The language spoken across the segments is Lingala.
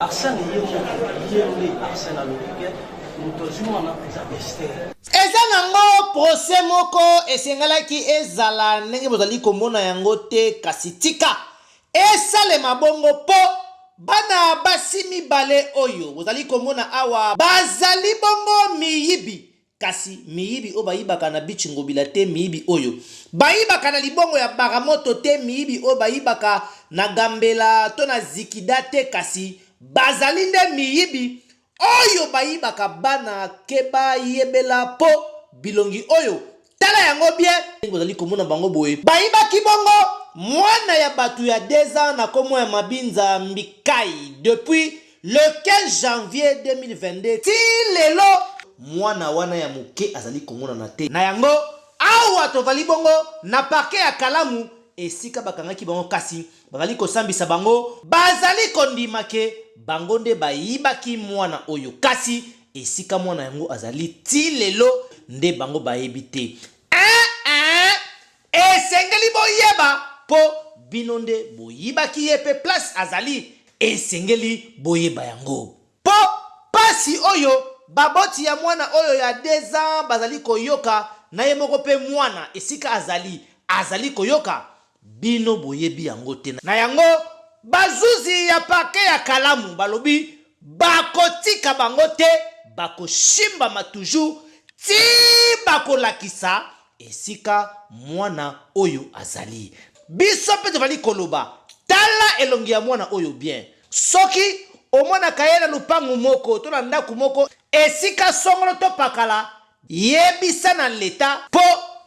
Arsène yembe Arsène alobique mutozimona za beste. Eza nango procès moko esengalaki ezala ndenge bozali komona yango te kasi tika esalema bongo po bana basi mibale oyo bozali komona awa bazali bongo miyibi kasi miyibi o bayibaka na bichingo bila te miyibi oyo bayibaka na libongo ya baramoto te miyibi o bayibaka na gambela to na zikida te kasi bazali nde miyibi oyo bayibaka bana keba yebela po bilongi oyo tala yango bien bozali komona bango boye bayibaki bongo mwana ya batu ya 2 ans na komo ya Mabinza Mbikai depuis le 15 janvier 2022 ti lelo mwana wana ya muke azali komona na te na yango awa tovali bongo na parke ya Kalamu esika bakangaki bango kasi bazali kosambisa bango bazali kondima ke bango nde bayibaki mwana oyo kasi esika mwana yango azali ti lelo nde bango bayebi te esengeli boyeba po bino nde boyibaki ye pe place azali esengeli boyeba yango po pasi oyo baboti ya mwana oyo ya 2 ans bazali koyoka na ye moko pe mwana esika azali koyoka bino boyebi yango te na yango bazuzi ya parke ya Kalamu balobi bakotika bango te bakoshimba toujours ti bakolakisa esika mwana oyo azali biso pe tovali koloba tala elongi ya mwana oyo bien soki omona kayela lupangu moko to na ndaku moko esika songolo to pakala yebisa na leta po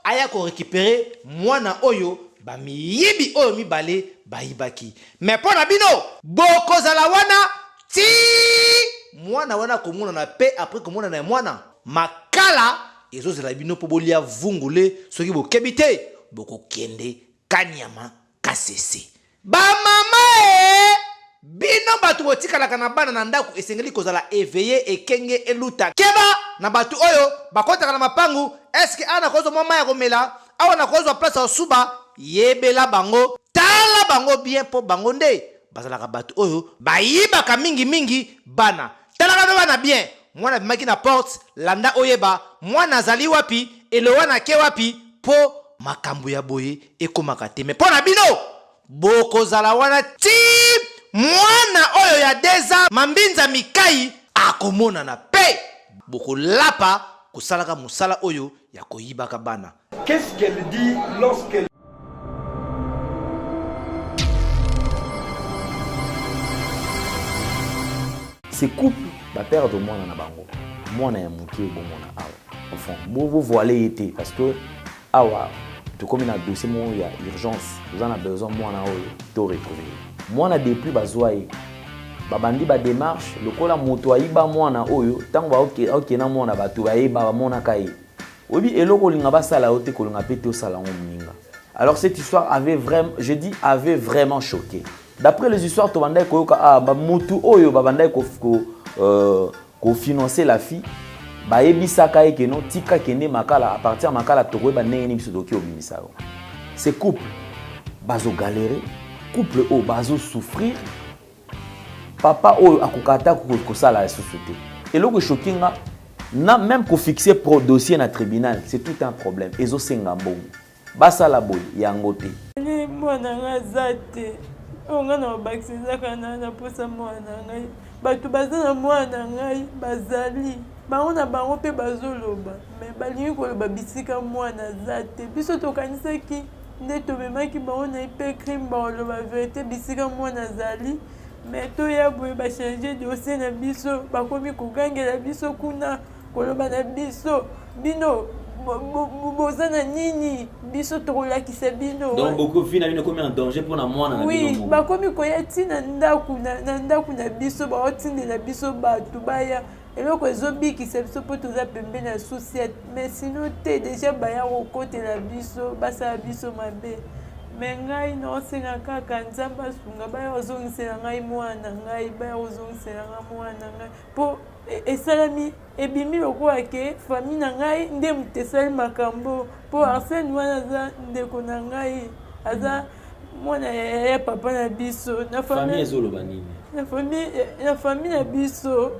aya ko récupérer mwana oyo bamiyibi oyo mibale bayibaki mais pona bino bokozala wana ti mwana wana komona na pe après komona na mwana makala ezozela bino po bolia vungule soki bokebi te bokokende Kanyama Kasese ba mama bino batu botikalaka na bana na ndaku esengeli kozala éveillé ekenge eluta keba na batu oyo bakotaka na mapangu eske ana kozo mama ya komela awa na kozo place ya suba yebela bango tala bango bien po bango nde bazalaka batu oyo bayibaka mingi bana tala bana bien mwana bimaki na porte landa oyeba mwana azali wapi elowana ke wapi po makambo ya boye ekomaka te me pona bino bokozala wana ti mwana oyo ya 2 ans Mabinza Mbikai akomona na pe bokolapa kosalaka musala oyo ya koyibaka bana. Qu'est-ce qu'elle dit lorsqu'elle ces couples va perdre mwana na bango mwana ya muke bomona awa enfin vous voilez été parce que awa tu comme na dossier mo ya urgence vous en a besoin mwana oyo to retrouver mwana depuis bazwaye babandi ba démarche lokola moto ayiba mwana oyo tango ba OK na mwana batu bayiba mona kai obi eloko linga basala ote ko linga pete osala ngominga. Alors cette histoire avait vraiment choqué. D'après les histoires to bandai ko yoka ba motu oyo babandai ko financer la fille ba yebisaka ekeno tika kende makala à partir makala to ko ba ndenge ni biso doki obimisa yo. Ces couples bazo galérer couple o bazo souffrir papa oyo akukata ko sala la société et loko chokinga na même ko fixer pro dossier na tribunal c'est tout un problème ezo senga mbongo basala boy yango te ni mwana ngazate onga na baksiza kana na posa mwana ngai batu bazana mwana ngai bazali baona bango pe bazoloba mais balingi koloba bisika mwana zate biso tokanisaki nde tomemaki baona ipe crime baoloba vérité bisika mwana zali mais toya boye bachange dossier na biso bakomi kogangela biso kuna koloba na biso bino bozana nini biso tokolakisa bino donc beaucoup fina bino komi en danger pour na mwana na bino oui bakomi koya tina ndaku na biso baotindela biso batu baya eloko ezobikisa biso po toza pembeni ya société mais sinon te déjà baya kokotela biso basala biso mabe mais ngai naosenga kaka nzambe asunga baya ozongisela ngai mwana ngai baya ozongisela nga mwana ngai po esalami ebimi lokola ke famille na ngai nde moto esali makambo po Arsène wana aza ndeko na ngai aza mwana ya papa na biso na famille ezoloba nini na famille na biso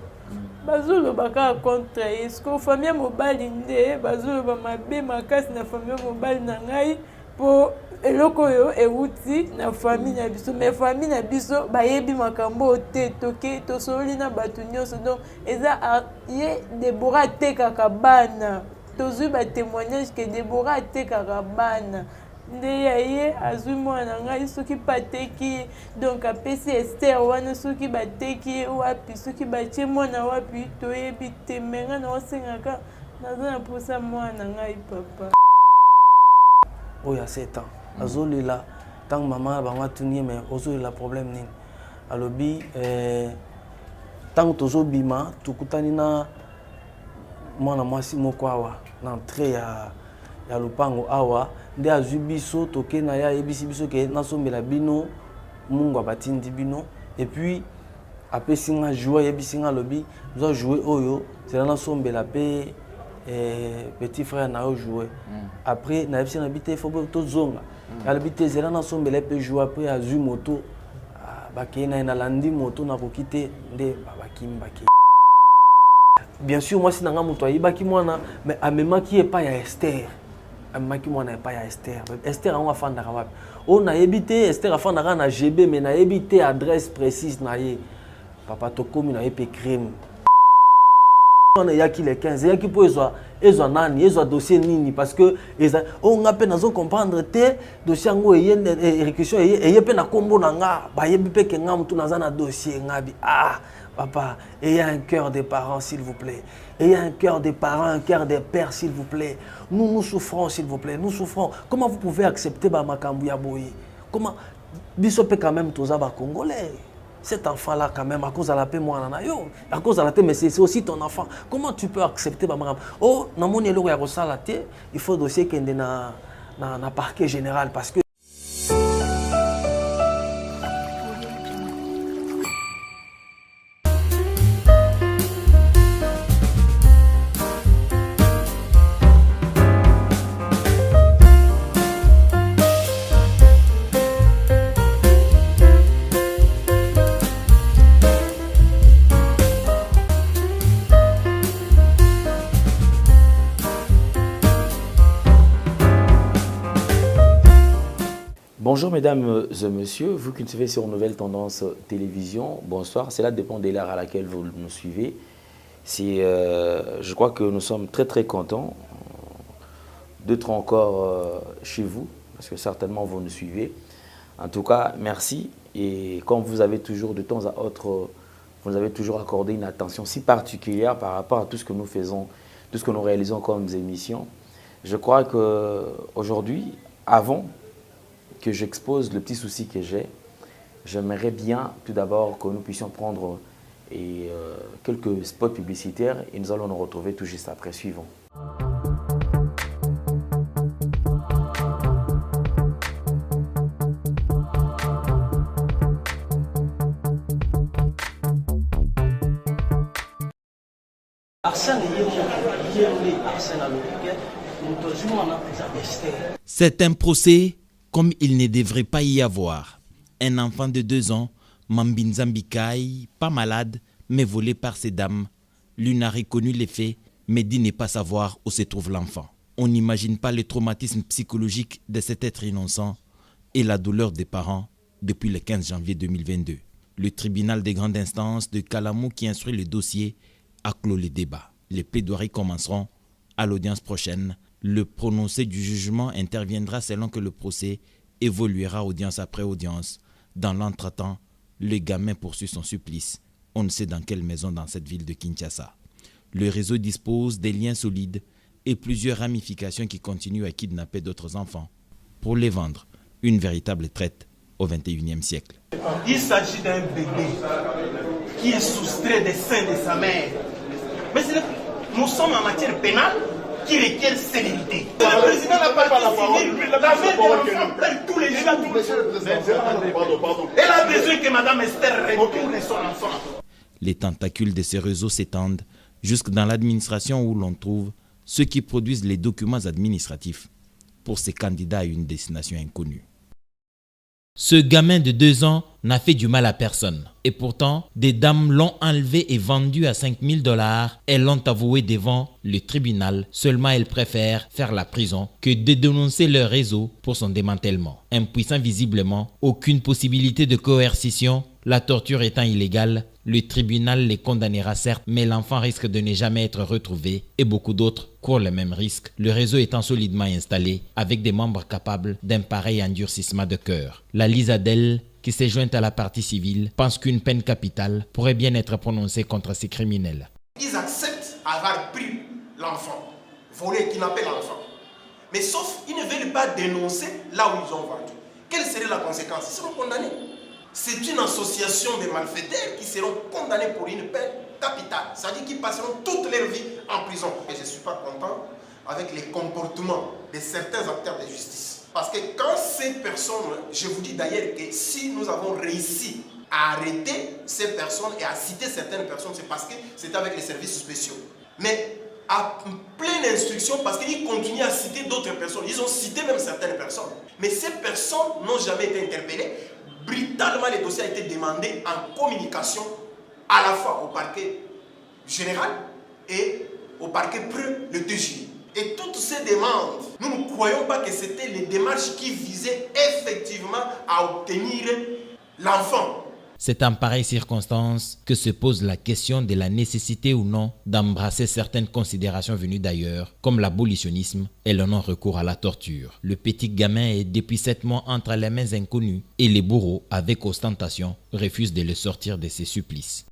bazoloba kaka contre ye siko famille ya mobali nde bazoloba mabe makasi na famille ya mobali na ngai mpo eloko oyo euti na famille na biso mais famille na biso bayebi makambo te toke tosoli na bato nyonso donc eza ye Debora atekaka bana tozwi batémoignage ke Debora atekaka bana nde ye azwi mwana ngai soki bateki donc apesi Esther wana soki bateki wapi soki batie mwana wapi toyebi te me ngai naosengaka naza na posa mwana ngai papa oyo ya 7 ans azolela ntango mama bango atuni ye me ozolela problème nini alobi ntango tozobima tokutani na mwana mwasi moko awa na entrée ya lupango awa nde azwi biso toke na ye ayebisi biso ke nasombela bino mungu abatindi bino et puis apesi nga joue ayebisi nga alobi zwa joue oyo zela nasombela mpe petit frère na yo jouer après na yebisi na bite fo tozonga alobi te zela nasombela mpe joue après azwi moto bakei na ye nalandi moto nakoki te nde bakimi bakei bien sûr mwasi na nga moto ayibaki mwana mais amemaki epai ya Esther amemaki mwana epai ya Esther Esther yango afandaka wapi oyo nayebi te Esther afandaka na GB mais nayebi te adresse précise na ye papa tokomi na ye mpe crime wana eyaki le 15 eyaki mpo ezwa nani ezwa dossier nini parce que oyo nga mpe nazo comprendre te dossier yango réquisition eye mpe na nkombo na nga bayebi mpe ke nga motu naza na dossier ngabi papa, ayez un cœur des parents, s'il vous plaît. Ayez un cœur des parents, un cœur des pères, s'il vous plaît. Nous souffrons, s'il vous plaît. Nous souffrons. Comment vous pouvez accepter Makambu Yaboye? Comment Bisope quand même tous les Congolais. Cet enfant-là, quand même, à cause de la paix, moi, à cause de la paix, mais c'est aussi ton enfant. Comment tu peux accepter Makambu? Oh, dans mon élo, il faut dossier qu'il y ait un parquet général parce que Bonjour mesdames et messieurs, vous qui nous suivez sur Nouvelle Tendance Télévision, bonsoir. Cela dépend de l'heure à laquelle vous nous suivez. Je crois que nous sommes très contents d'être encore chez vous, parce que certainement vous nous suivez. En tout cas, merci. Et comme vous avez toujours de temps à autre, vous nous avez toujours accordé une attention si particulière par rapport à tout ce que nous faisons, tout ce que nous réalisons comme émissions. Je crois qu'aujourd'hui, avant que j'expose le petit souci que j'ai, j'aimerais bien tout d'abord que nous puissions prendre quelques spots publicitaires et nous allons nous retrouver tout juste après. Suivant. C'est un procès comme il ne devrait pas y avoir. Un enfant de 2 ans, Mambinzambi Kai, pas malade, mais volé par ces dames. L'une a reconnu les faits, mais dit ne pas savoir où se trouve l'enfant. On n'imagine pas le traumatisme psychologique de cet être innocent et la douleur des parents depuis le 15 janvier 2022. Le tribunal de grande instance de Kalamou qui instruit le dossier a clos le débat. Les plaidoiries commenceront à l'audience prochaine. Le prononcé du jugement interviendra selon que le procès évoluera audience après audience. Dans l'entretemps, le gamin poursuit son supplice. On ne sait dans quelle maison dans cette ville de Kinshasa. Le réseau dispose des liens solides et plusieurs ramifications qui continuent à kidnapper d'autres enfants pour les vendre. Une véritable traite au XXIe siècle. Il s'agit d'un bébé qui est soustrait des seins de sa mère. Mais nous sommes en matière pénale qui requiert célérité. Le président n'a pas civil, la mère de l'enfant perd tous les jours. Elle a besoin que Madame Esther retourne son enfant. Les tentacules de ces réseaux s'étendent jusque dans l'administration où l'on trouve ceux qui produisent les documents administratifs pour ces candidats à une destination inconnue. Ce gamin de 2 ans n'a fait du mal à personne. Et pourtant, des dames l'ont enlevé et vendu à $5 000. Elles l'ont avoué devant le tribunal. Seulement, elles préfèrent faire la prison que de dénoncer leur réseau pour son démantèlement. Impuissant visiblement, aucune possibilité de coercition. La torture étant illégale, le tribunal les condamnera certes, mais l'enfant risque de ne jamais être retrouvé et beaucoup d'autres courent le même risque, le réseau étant solidement installé avec des membres capables d'un pareil endurcissement de cœur. La Lisadelle, qui s'est jointe à la partie civile, pense qu'une peine capitale pourrait bien être prononcée contre ces criminels. Ils acceptent avoir pris l'enfant, volé, kidnappé l'enfant. Mais sauf, ils ne veulent pas dénoncer là où ils ont vendu. Quelle serait la conséquence? Ils seront condamnés. C'est une association de malfaiteurs qui seront condamnés pour une peine capitale. C'est-à-dire qu'ils passeront toute leur vie en prison. Et je ne suis pas content avec les comportements de certains acteurs de justice. Parce que quand ces personnes, je vous dis d'ailleurs que si nous avons réussi à arrêter ces personnes et à citer certaines personnes, c'est parce que c'était avec les services spéciaux. Mais à pleine instruction, parce qu'ils continuent à citer d'autres personnes. Ils ont cité même certaines personnes. Mais ces personnes n'ont jamais été interpellées. Brutalement, le dossier a été demandé en communication à la fois au parquet général et au parquet près le 2 juillet. Et toutes ces demandes, nous ne croyons pas que c'était les démarches qui visaient effectivement à obtenir l'enfant. C'est en pareille circonstance que se pose la question de la nécessité ou non d'embrasser certaines considérations venues d'ailleurs, comme l'abolitionnisme et le non-recours à la torture. Le petit gamin est depuis 7 mois entre les mains inconnues et les bourreaux, avec ostentation, refusent de le sortir de ses supplices.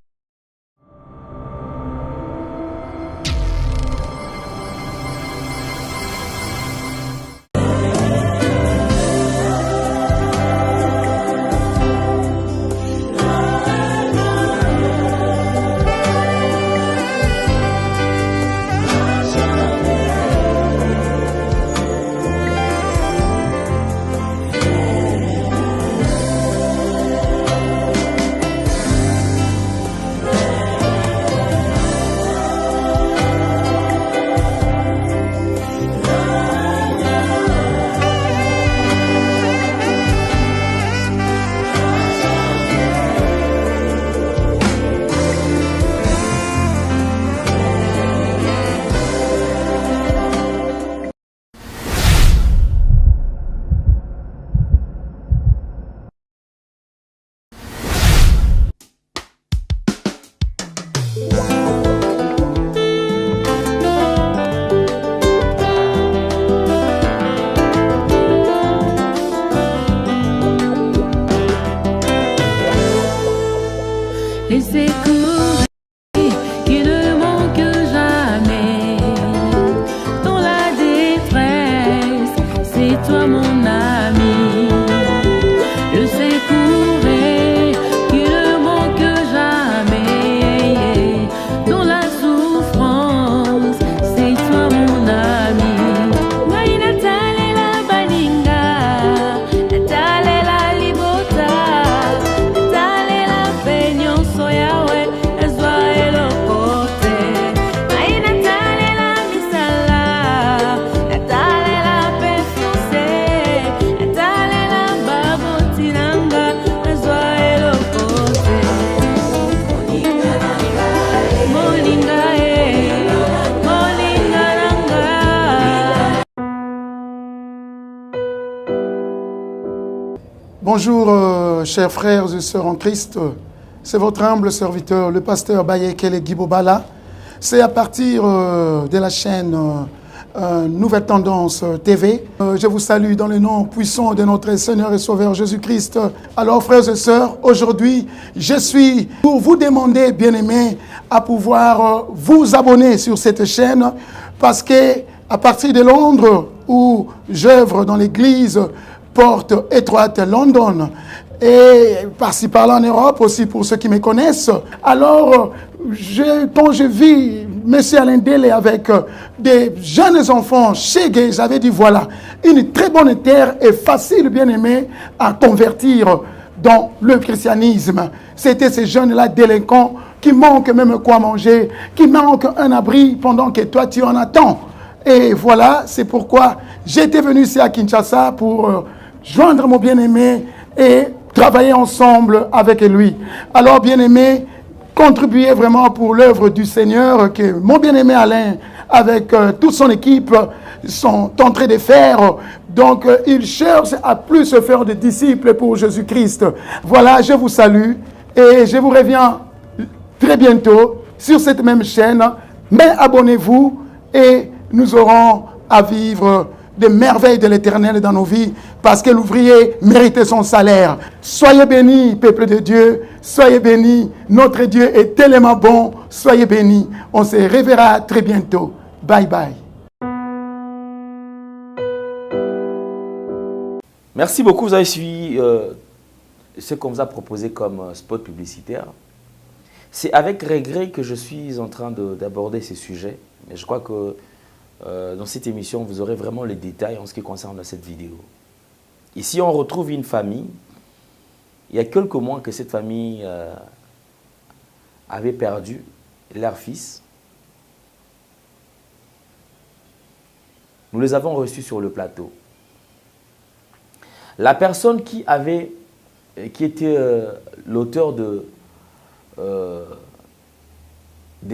Les secours qui ne manquent jamais. Dans la détresse, c'est toi mon ami. Le secours qui ne manque jamais. Dans la souffrance, c'est toi mon ami. Maïna talela baninga, talela libota, talela peñon soyawe, ezwa elokote. Maïna talela misala, talela pefuse, talela babotinanga, ezwa elokote. Moninga moninga nanga. Bonjour, chers frères et sœurs en Christ. C'est votre humble serviteur, le pasteur Bayekele Guibobala. C'est à partir de la chaîne Nouvelle Tendance TV. Je vous salue dans le nom puissant de notre Seigneur et Sauveur Jésus-Christ. Alors, frères et sœurs, aujourd'hui, je suis pour vous demander, bien-aimés, à pouvoir vous abonner sur cette chaîne parce que à partir de Londres, où j'œuvre dans l'église Porte Étroite London, et par-ci par-là en Europe aussi pour ceux qui me connaissent. Alors, quand je vis M. Alain Dele avec des jeunes enfants chez Gay, j'avais dit voilà, une très bonne terre et facile, bien aimé, à convertir dans le christianisme. C'était ces jeunes-là délinquants qui manquent même quoi manger, qui manquent un abri pendant que toi tu en attends. Et voilà, c'est pourquoi j'étais venu ici à Kinshasa pour joindre mon bien-aimé et travailler ensemble avec lui. Alors, bien-aimés, contribuez vraiment pour l'œuvre du Seigneur que mon bien-aimé Alain, avec toute son équipe, sont en train de faire. Donc, il cherche à plus se faire de disciples pour Jésus-Christ. Voilà, je vous salue et je vous reviens très bientôt sur cette même chaîne. Mais abonnez-vous et nous aurons à vivre des merveilles de l'Éternel dans nos vies parce que l'ouvrier mérite son salaire. Soyez bénis, peuple de Dieu. Soyez bénis. Notre Dieu est tellement bon. Soyez bénis. On se reverra très bientôt. Bye bye. Merci beaucoup. Vous avez suivi ce qu'on vous a proposé comme spot publicitaire. C'est avec regret que je suis en train d'aborder ces sujets. Mais je crois que dans cette émission, vous aurez vraiment les détails en ce qui concerne cette vidéo. Ici, on retrouve une famille. Il y a quelques mois que cette famille avait perdu leur fils. Nous les avons reçus sur le plateau. La personne qui était l'auteur de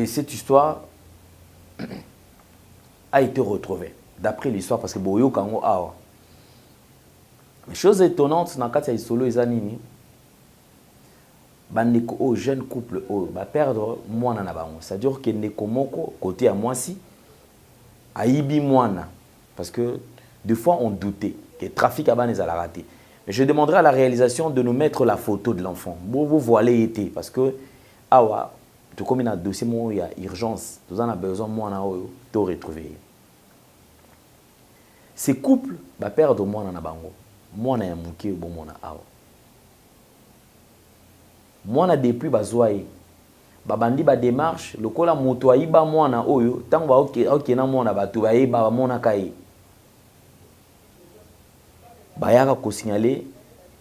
cette histoire a été retrouvée. D'après l'histoire, parce que Boyo Kango Awa. Chose étonnante, dans le cas de Solo et Zanini, au jeune couple, va perdre Mwana Nabango. C'est-à-dire que Nekomoko, côté à moi si, Aïbi Mwana. Parce que des fois on doutait que le trafic à Banez allait rater. Mais je demanderai à la réalisation de nous mettre la photo de l'enfant. Vous voilez été. Parce que, awa, tout comme il y a un dossier, il y a urgence. Nous en avons besoin, moi, de retrouver. Ces couples, va perdre moi dans bango. Moi, na yamuki, bon, moi, na awa. Moi, na depuis, bazoaye. Babandi ba démarche, le kola moto ayiba moi na oyo, tant ba ok na moi na batu ba yiba moi na kai. Bayaka ko signaler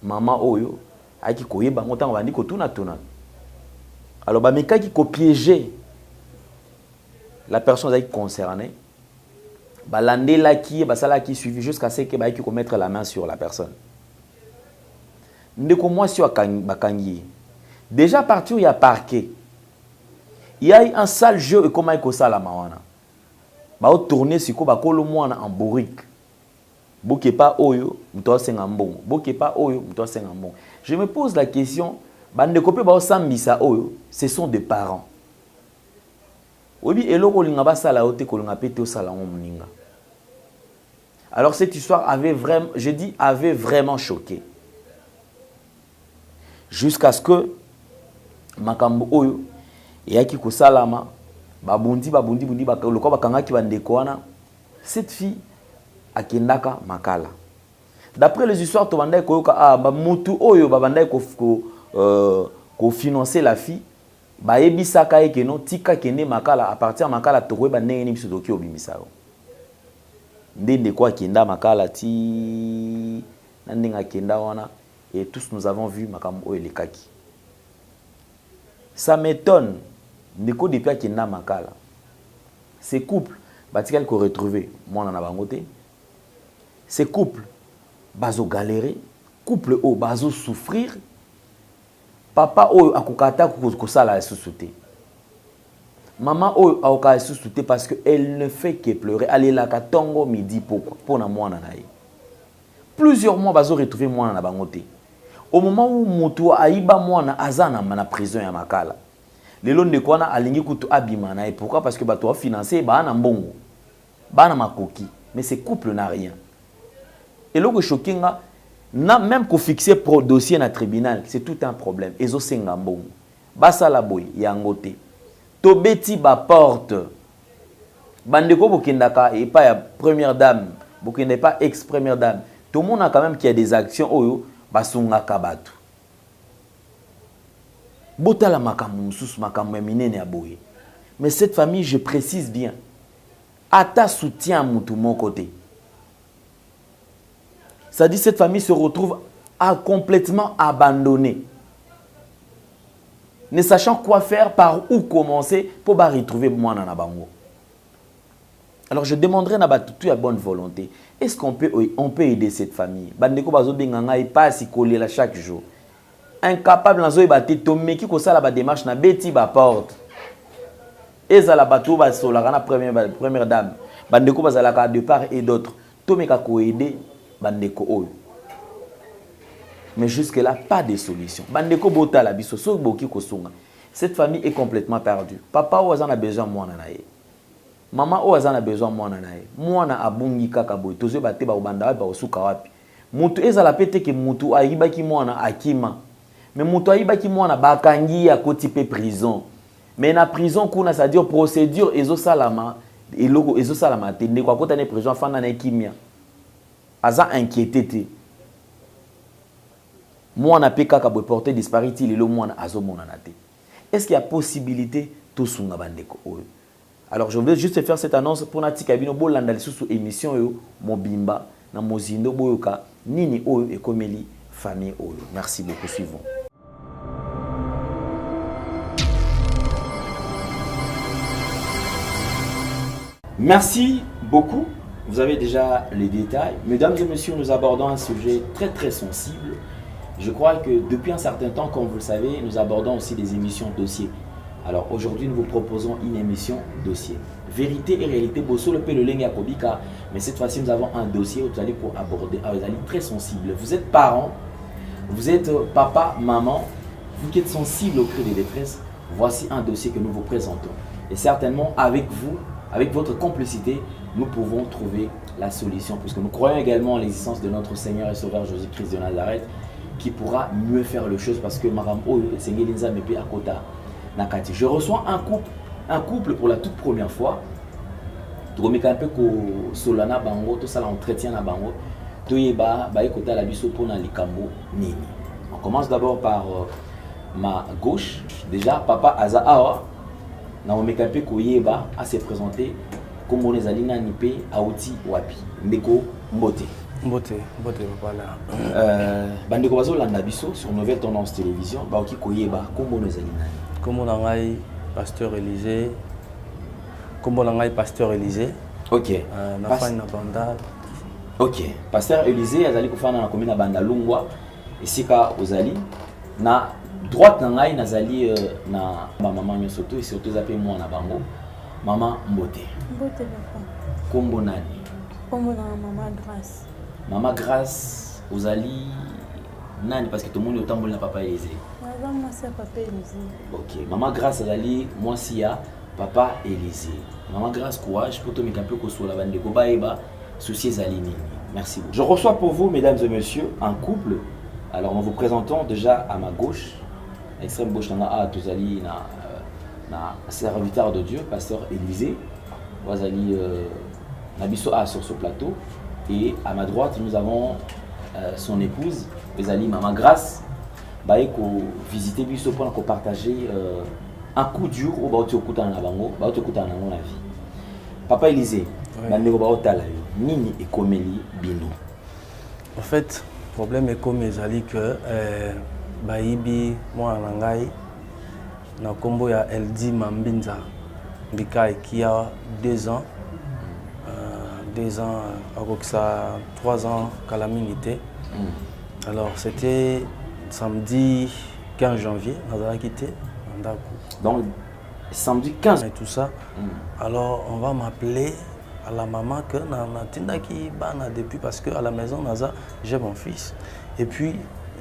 mama oyo aki koyeba ngota bandi ko tuna. Alors ba meka ki ko piéger la personne concernée. Ba landela ki ba sala ki suivi jusqu'à ce que ba ki ko mettre la main sur la personne. Ndeko moi si bakangi. Déjà partir il y a parquet. Il y a un sale jeu et comment il y a ça la mawana. Ba tourner sur quoi kolo mwana en bourrique. Boké pas oyo, mto sengambon. Boké pas oyo, mto sengambon. Je me pose la question, bande kopé ba sambisa oyo, ce sont des parents. Obi eloko linga ba sala ote ko linga pété au salon mninga. Alors cette histoire avait vraiment, je dis avait vraiment choqué. Jusqu'à ce que makambo oyo yaki kosalama babundi lokwa bakangaki bandeko wana cette fille akendaka makala. D'après les histoires to bandai koyoka ba mutu oyo ba bandai ko financer la fille ba ebisaka eke no tika kende makala à partir makala to koyeba ndenge ni biso doki obimisao. Ndende kwa kenda makala ti nandinga kenda wana et tous nous avons vu makambo oyo lekaki. Ça m'étonne. Ndeko depuis qu'il n'a makala. Ces couples, batikal ko retrouver moi na bangote. Ces couples bazo galérer, couple o bazo souffrir. Papa o akukata ko sala susute. Maman o aoka susute parce que elle ne fait que pleurer. Allez la katongo midi pourquoi pour na moi na naï. Plusieurs mois bazo retrouver moi na bangote. Au moment où mutu aiba moi na azana na prison ya makala. Les lois de quoi alingi kutu abimana et pourquoi parce que bato a financé ba na mbongo ba na makoki mais ces couples n'a rien et le choquing n'a même qu'au fixer pour dossier na tribunal c'est tout un problème ezo senga mbongo basa la boy yangote to beti ba porte bandeko bokendaka et pas ya première dame bokende pas ex première dame tout le monde a quand même qu'il y a des actions oyo basunga kabatu. Botala makambo mususu makambo minene aboye. Mais cette famille, je précise bien, ata soutien mutu mon côté. Ça dit cette famille se retrouve complètement abandonnée. Ne sachant quoi faire, par où commencer pour retrouver moi na bango. Alors je demanderai à tout à bonne volonté. Est-ce qu'on peut aider cette famille? Bandeko bazo benganga pas si coller là chaque jour. Incapable nazo ibate tomé qui ko sala ba démarche na beti ba porte. Ezala bato ba sola na première dame. Bandeko bazala ka de part et d'autre. Tomé ka ko aider bandeko oyo. Mais jusque-là, pas de solution. Bandeko bota la biso so boki ko sunga. Cette famille est complètement perdue. Papa Ouazan a besoin de moi. Maman Ouazan a besoin de moi. Moi, a bungi kaka boy. Tozo bate ba ubanda ba osuka wapi. Mutu ezala pete ke mutu aiba ki moi na akima. Mais mutu aiba ki moi na bakangi a kotipe prison. Mais na prison kuna ça dire procédure ezo salama eloko ezo salama tende kwa kota ne prison fana na kimia. Aza inquiété. Moi na peka ka boy porter disparité le moi na azo mona na te. Est-ce qu'il y a possibilité tout sunga bandeko oyo? Alors je vais juste faire cette annonce pour natika bino bolanda lisusu émission yo mobimba na mozindo boyoka nini oyo ekomeli famille oyo. Merci beaucoup, suivons. Merci beaucoup. Vous avez déjà les détails. Mesdames et messieurs, nous abordons un sujet très très sensible. Je crois que depuis un certain temps, comme vous le savez, nous abordons aussi des émissions dossiers. Alors aujourd'hui, nous vous proposons une émission dossier. Vérité et réalité, Bosso le Peloleng Yakobika. Mais cette fois-ci, nous avons un dossier où vous allez pour aborder, vous allez très sensible. Vous êtes parents, vous êtes papa, maman, vous qui êtes sensible au cri des détresses, voici un dossier que nous vous présentons. Et certainement, avec vous, avec votre complicité, nous pouvons trouver la solution. Puisque nous croyons également en l'existence de notre Seigneur et Sauveur Jésus-Christ de Nazareth, qui pourra mieux faire les choses parce que Maram Oyo, Seigneur Linza Mepe Akota Nakati. Je reçois un couple pour la toute première fois. Tomeka un peu ko Solana Bango, tout ça l'entretien na Bango. Toyeba ba ekota la biso pona likambo nini. On commence d'abord par ma gauche. Déjà papa Aza Awa na omeka un peu ko yeba à se présenter comme on ezali na nipe auti wapi. Ndeko Mbote. Mbote papa là. Bandeko bazo landa biso sur Nouvelle Tendance Télévision, ba oki koyeba kombo ezali nani. Kombo na ngai Pasteur Élysée. Kombo na ngai Pasteur Élysée. OK. Na fani na banda. OK. Pasteur Élysée azali kofana na commune na Banda Lungwa esika ozali na droite na ngai nazali na ba maman nyoso to et surtout zape moi na bango. Maman Mbote. Mbote papa. Kombo nani? Kombo na maman Grâce. Maman Grâce, Ozali, nani parce que tout le monde est autant bon na papa Élysée. Maman moi c'est papa Élysée. OK, Maman Grâce Ozali, moi si ya papa Élysée. Maman Grâce courage pour te mettre un peu ko la bande ko baeba souci zalini. Merci beaucoup. Je reçois pour vous mesdames et messieurs un couple. Alors nous vous présentons déjà à ma gauche, extrême gauche na a Tozali na serviteur de Dieu, pasteur Élysée. Ozali Nabiso A sur ce plateau. Et à ma droite, nous avons son épouse, Ezali Maman Grâce. Baeko visiter biso pour partager un coup dur au baoto kutana na bango, baoto kutana na vie. Papa Élysée, bandeko baotala yo, nini ekomeli bino. En fait, le problème est comme ezali que baibi moi na ngai na kombo ya Eldi Mambinza Bikai qui a 2 ans. 2 ans, avec ça 3 ans calamité. Alors c'était samedi 15 janvier, on a quitté. Donc samedi 15 et tout ça. Alors on va m'appeler à la maman que Natinda qui bana depuis parce que à la maison j'ai mon fils et puis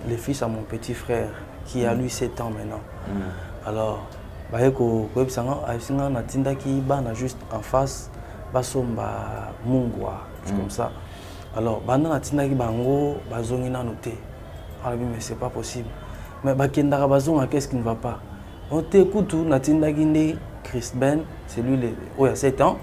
le fils à mon petit frère qui a lui 7 ans maintenant. Alors bayeko websanga asinga Natinda qui bana juste en face. Basomba mungwa comme ça. Alors banda natinaki bango bazongi na noté. Alors mais c'est pas possible. Mais bakendaka bazonga qu'est-ce qui ne va pas? On t'écoute natindaki ndé Chris Ben, c'est lui il a 7 ans.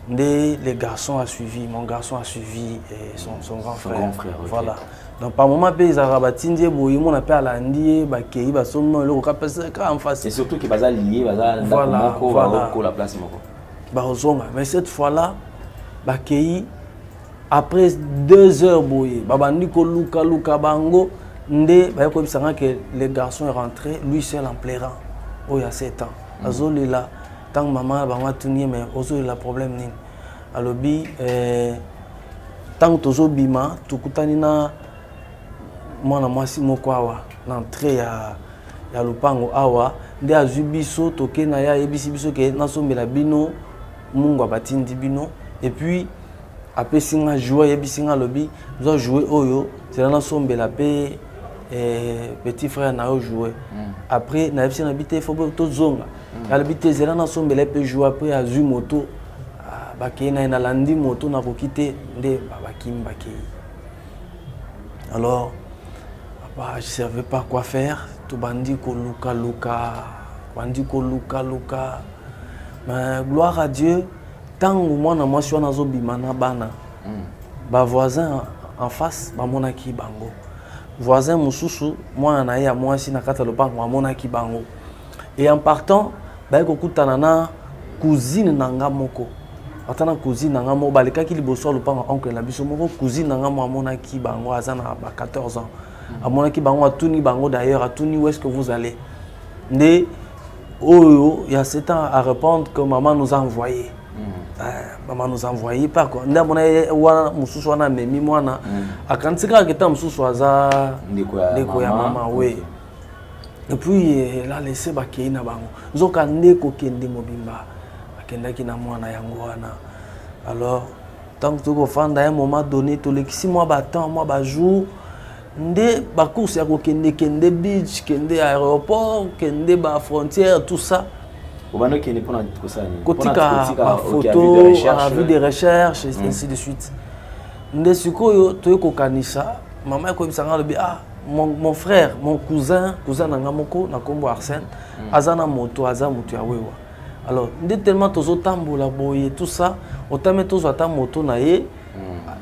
Les garçons a suivi, mon garçon a suivi et son grand frère. Okay. Voilà. Donc par moment pays arabatindie boyi mon appelle à l'andi bakei basomno le kapasa en face. Et surtout qui bazal lié bazal voilà. La place moko. Mais cette fois-là, après 2 heures, Luka Bango, que le garçon est rentré, lui seul en pleurant. Il y a 7 ans. Azoli là, tant que maman a mais il a problème. alobi tant tozo bima tukutani na mwana mwasi moko awa na entrée ya lupango awa nde azwi biso toke na ya yebisi biso ke nasombela bino mungu abatindi bino et puis apesi nga jouer yebisi nga alobi zo jouer oyo zela nasombela pe petit frère na yo jouer après na yebisi na bité faut to zonga alobi te zela nasombela pe jouer après azwi moto bakei na landi moto na kokite nde babakimi bakei. Alors je ne savais pas quoi faire. Tout bandit luka. Mais gloire à Dieu, tant que moi na moi suis na zo bimana bana. Ba voisin en face ba monaki bango. Voisin mususu moi na ya moi si na kata lopango monaki bango. Et en partant, ba ko kutana na cousine nanga moko. Atana cousine nanga mo baleka ki liboso lopango oncle na biso moko cousine nanga mo monaki bango azana ba 14 ans. À mon équipe, bango d'ailleurs, à Tuni, où est-ce que vous allez? Il y a 7 ans à répondre que maman nous a envoyé. Maman nous a envoyé pas quoi. Nda mona wana mususu wana memi mwana. Akantika keta mususu aza ndeko ya maman oui. Et puis là laissé bakei na bango. Zoka ndeko kende mobimba. Akenda ki na mwana yango wana. Alors tant que tu fanda un moment donné to lekisi moi ba temps moi ba jour nde ba course ya ko kende beach kende aéroport kende ba frontière tout ça obano kende pona kosa ni kotika photo à vue de recherche et ainsi de suite nde sikoyo to ko kanisa maman ko bisanga lobi mon frère mon cousin nanga moko na kombo Arsène azana moto aza mutu ya wewa. Alors nde tellement tozo tambola boye tout ça otame tozo ata moto na ye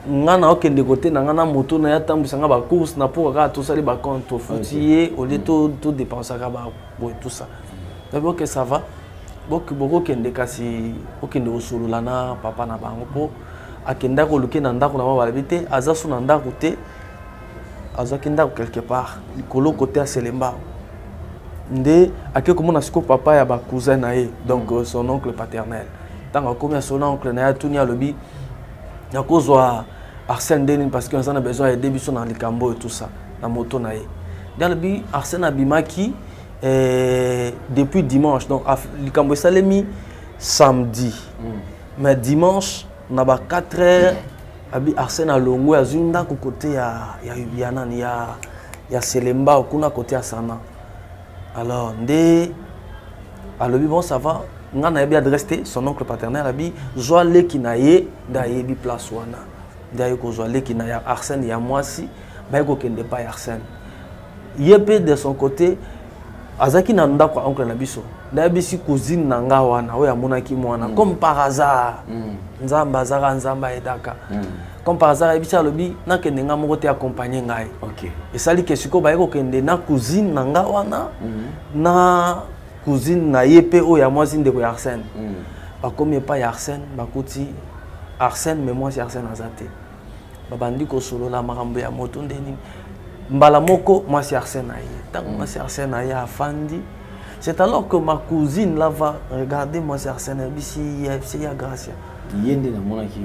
ngana okende côté na ngana moto na ya tambusanga ba course na pour ka tout ça les ba compte foutier au lieu tout dépenser ka ba boye tout ça. D'abord que ça va boko kende kasi okende osolula na papa na bango po akenda ko luke na ndako na ba balabite aza su na ndako te aza kenda quelque part likolo côté à Selemba nde ake komona siko papa ya ba cousin na ye donc son oncle paternel tant comme son oncle na ya tunia lobi na kozwa Arsène Denis parce qu'on a besoin de début dans les cambo et tout ça na moto na ye dans le bi Arsène abimaki depuis dimanche donc le cambo salemi samedi mais dimanche na ba 4h abi Arsène alongo azunda ko côté ya nani ya Selemba kuna côté ya Sana. Alors ndé alobi bon ça va ngana yebi adresse son oncle paternel abi zoa leki na ye da yebi place wana ndaye ko zoa leki na ya Arsène ya mwasi ba ko kende pa Arsène yepe de son côté azaki na ndako oncle na biso da bisi cousine nanga wana oya monaki mwana comme par hasard nzamba zara nzamba edaka comme par hasard yebi alobi na kende nga moko te accompagner ngai. OK et sali ke siko ba ko kende na cousine nanga wana na cousine na yepe o ya mwasi ndeko ya Arsène bakomi pa ya Arsène bakuti Arsène mais moi c'est Arsène azate babandi ko solo la makambo ya moto ndeni mbala moko moi c'est Arsène aye tant moi c'est Arsène aye afandi. C'est alors que ma cousine là va regarder moi c'est Arsène bisi ya Gracia yende na monaki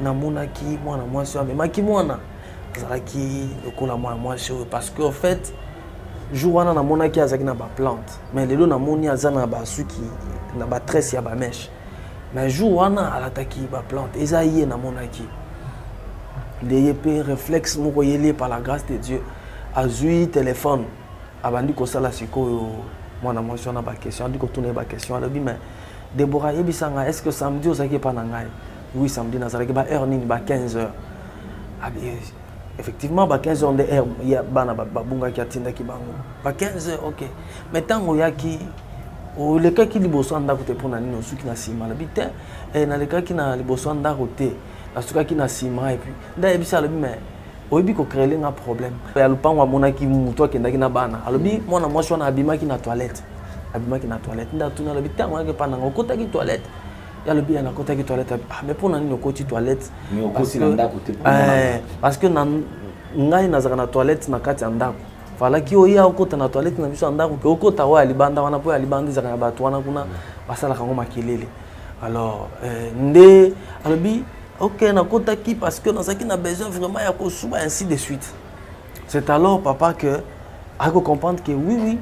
na monaki mwana mwasi mais maki mwana azalaki lokola mwana mwasi parce que en fait jour wana na monaki azaki na ba plante mais lelo na moni azana ba suki na ba tresse ya ba mèche mais jour wana alataki ba plante ezaye na monaki les épées réflexe moko yele par la grâce de Dieu azui téléphone abandi ko sala sikoyo mwana mwasi na ba question andi ko tourner ba question alobi mais Déborah yebisanga est-ce que samedi ozaki pa na ngai oui samedi nazalaki ba heure nini ba 15h effectivement ba 15h de heure ya bana babunga ki atinda ki bango ba 15h OK mais tango yaki o leka ki liboso ndako te pona nini osuki na sima la bite na leka ki na liboso ndako te asuka ki na sima et puis nda yebisa lobi mais oyebi ko créer un problème ya lupango amona ki muto akendaki na bana alobi mwana mwasi wana abimaki na toilette nda tuna lobi tango yake pana ngokota ki toilette ya lobi na kota ki toilette mais pona nini okoti toilette parce que ngai nazaka na toilette na kati ya ndako fala ki oya okota na toilette na biso ndako ke okota wa libanda wana po ya libanda zaka na bato wana kuna basala kango makelele Alors, Ndé, alobi, ok, na kotaki parce que dans a besoin vraiment ya kosuba ainsi de suite. C'est alors papa que a comprendre que oui,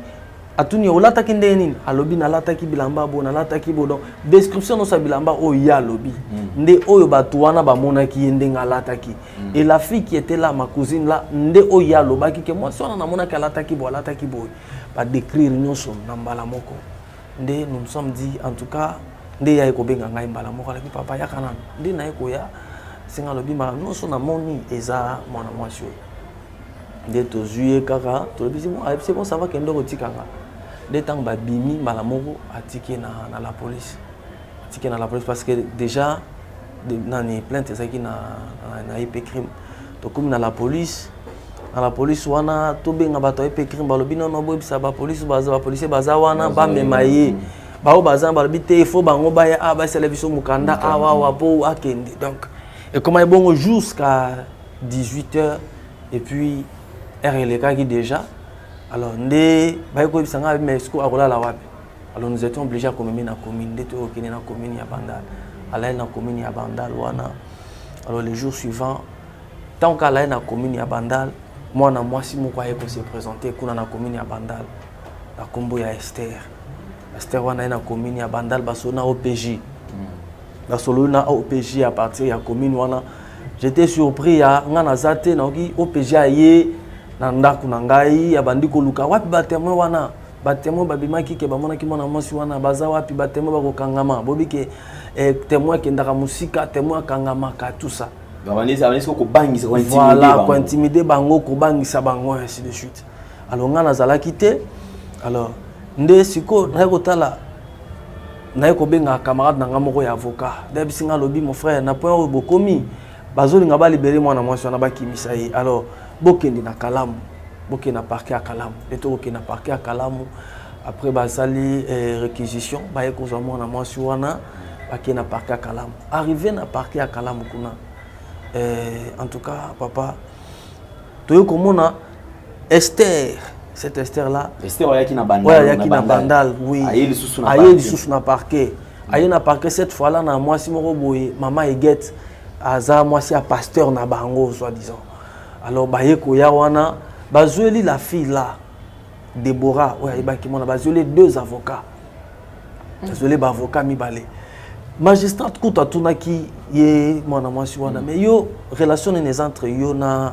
atuni olataki ndeni, alobi na lataki bilamba bo na lataki bo donc description no sa bilamba o ya alobi. Ndé oyo batuana ba monaki ndenga lataki. Et la fille qui était là, ma cousine là, ndé o ya lobaki que moi so na monaki lataki bo. Ba décrire nyonso na mbala moko. Ndé nous nous sommes dit en tout cas ndé ya ekobenga ngai mbala moko la papa ya kana ndé na ekoya singa lobi ma nyonso na moni eza mwana mwasi oyo. Ndé to juillet kaka to lobi c'est bon ça va kendo kotikanga. Ndé tang ba bimi mbala moko atiki na la police. Atiki na la police parce que déjà nani plainte ezaki na IP crime. To comme na la police wana to benga bato IP crime balobi non boy bisa ba police baza wana ba memaye. Bao bazan balobi te il faut bango ba ya ba service mukanda awa po akende. Donc et comment est bon jusqu'à 18h et puis RLK qui déjà alors ndé ba ko bisanga mais est-ce akola la wapi. Alors nous étions obligés à communiquer na commune de to okene na commune ya Bandal. Ala na commune ya Bandal wana. Alors les jours suivants tant qu'ala na commune ya Bandal moi na mwasi moko ayeko se présenter kuna na commune ya Bandal. La combo ya Esther wana na commune ya Bandal basona OPJ. Basolona OPJ à partir ya commune wana. J'étais surpris ya ngana zate na oki OPJ aye na ndaku na ngai ya bandiko luka wapi ba témoin wana. Ba témoin babimaki ke bamona ki mona mwasi wana baza wapi ba témoin bakokangama. Bobi ke témoin ke ndaka musika témoin kangama ka tout ça. Voilà, pour intimider bango, pour bangisa bango, ainsi de suite. Alors, on a zala quitté. Alors, ndé siko, naiko benga camarade na ngamoko ya avocat. Debi singa lobi mon frère, na point au bokomi. Bazoli ngaba libéré moi na moi sur na ba kimisayi. Alors, bokendi na kalamu. Bokendi na parquet à kalamu. Leto bokendi na parquet à kalamu. Après bazali réquisition, ba yeko zo moi na moi sur wana, bakendi na parquet à kalamu. Arrivé na parquet à kalamu kuna. En tout cas, papa, tu vois comment Esther, cette Esther-là. Esther, il y a qui na Bandal. Ouais, il y a qui na Bandal, oui. Aïe, les sous na parquet. Aïe, na parquet, cette fois-là, na moi, si mon boy, maman est guette, aza, moi, si un pasteur na bango, soi-disant. Alors, baye koya wana, bazoueli la fille là, Déborah, ouais, il qui m'a bazoueli deux avocats. Bazoueli ba avocat mi balé. Magistrat kuta tunaki ye mwana mwasi wana mais yo relation les entre yo na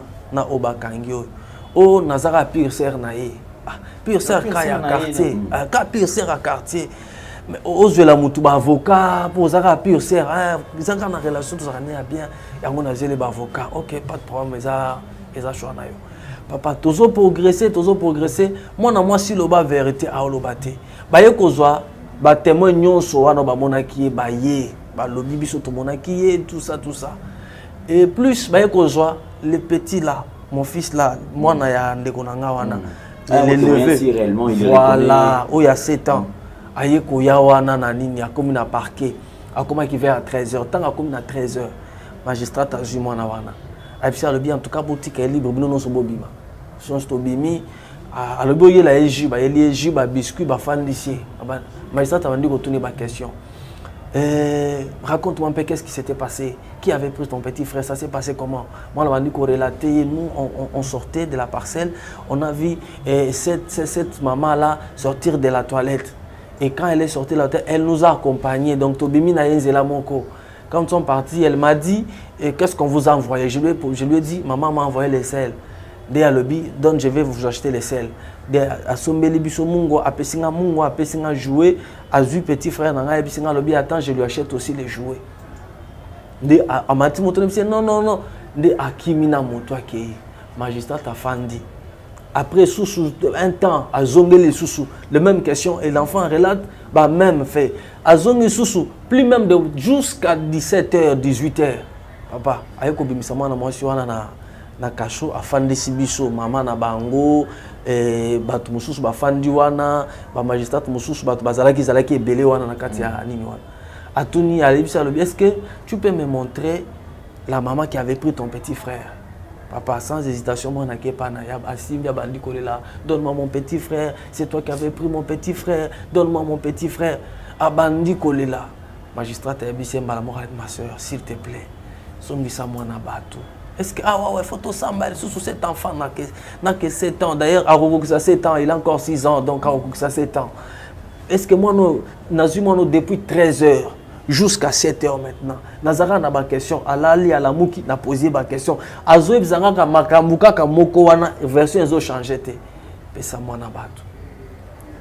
obakangyo o nazara pire ser na ye pire ser ka ya quartier ka pire ser à quartier mais ozwe la mutu ba avocat pour zara pire ser bizanga na relation to zara bien yango na zele ba avocat OK pas de problème eza choix na yo papa tozo progresser mwana mwasi loba vérité a lobate ba ye kozwa ba témoin nyonso wana ba monaki ba ye ba lobi biso to monaki ye tout ça et plus ba kozwa le petit là mon fils là moi na ya ndeko nanga wana il est levé voilà il y a 7 ans aye ko ya wana na nini ya comme na parquet a comme qui vers 13h tant a comme na 13h magistrat a ju mwana wana a le bien en tout cas boutique est libre bino no so bobima change to bimi a le boye la eji ba eji ba biscuit ba fandicier magistrat a dit retourner ma question. Raconte-moi un peu qu'est-ce qui s'était passé, qui avait pris ton petit frère, ça s'est passé comment? Moi, on a dit qu'on relatait, nous, on sortait de la parcelle, on a vu cette maman-là sortir de la toilette. Et quand elle est sortie de la toilette, elle nous a accompagnés. Donc, Tobimi Nayenzela Moko. Quand ils sont partis, elle m'a dit, qu'est-ce qu'on vous a envoyé? Je lui ai dit, maman m'a envoyé les sels. Dès à l'objet, donc je vais vous acheter les sels. À Sombeli Biso Mungo, à Pessinga Mungo, à Pessinga jouer, à Zu petit frère, à Pessinga l'objet, attends, je lui achète aussi les jouets. À Mati Moto, non. À Kimina Moto, qui magistrat a fandi. Après, un temps, à Zongeli Soussou, la même question, et l'enfant relate, bah même fait. À Zongeli Soussou, plus même de jusqu'à 17h, 18h. Papa, ayeko bimisama na mwasi wana na kasho afandi sibiso mama na bango batu mususu bafandi wana ba magistrat mususu batu bazalaki ebele wana na kati ya nini wana atuni alibisa lobi est-ce que tu peux me montrer la maman qui avait pris ton petit frère? Papa sans hésitation moi na kepa na ya asimia bandi kolela donne-moi mon petit frère, c'est toi qui avais pris mon petit frère, donne-moi mon petit frère abandi kolela magistrat ayebisi mbala moko ma soeur s'il te plaît songisa mwana bato est-ce que ah ouais faut tout samba sous cet enfant n'a que 7 ans d'ailleurs a 7 ans il a encore 6 ans donc a 7 ans est-ce que moi nous depuis 13 heures jusqu'à 7 heures maintenant nazara na ba question alali ala muki na poser ba question azo ebzanga ka makamuka ka moko wana version ezo changer te pesa mwana bato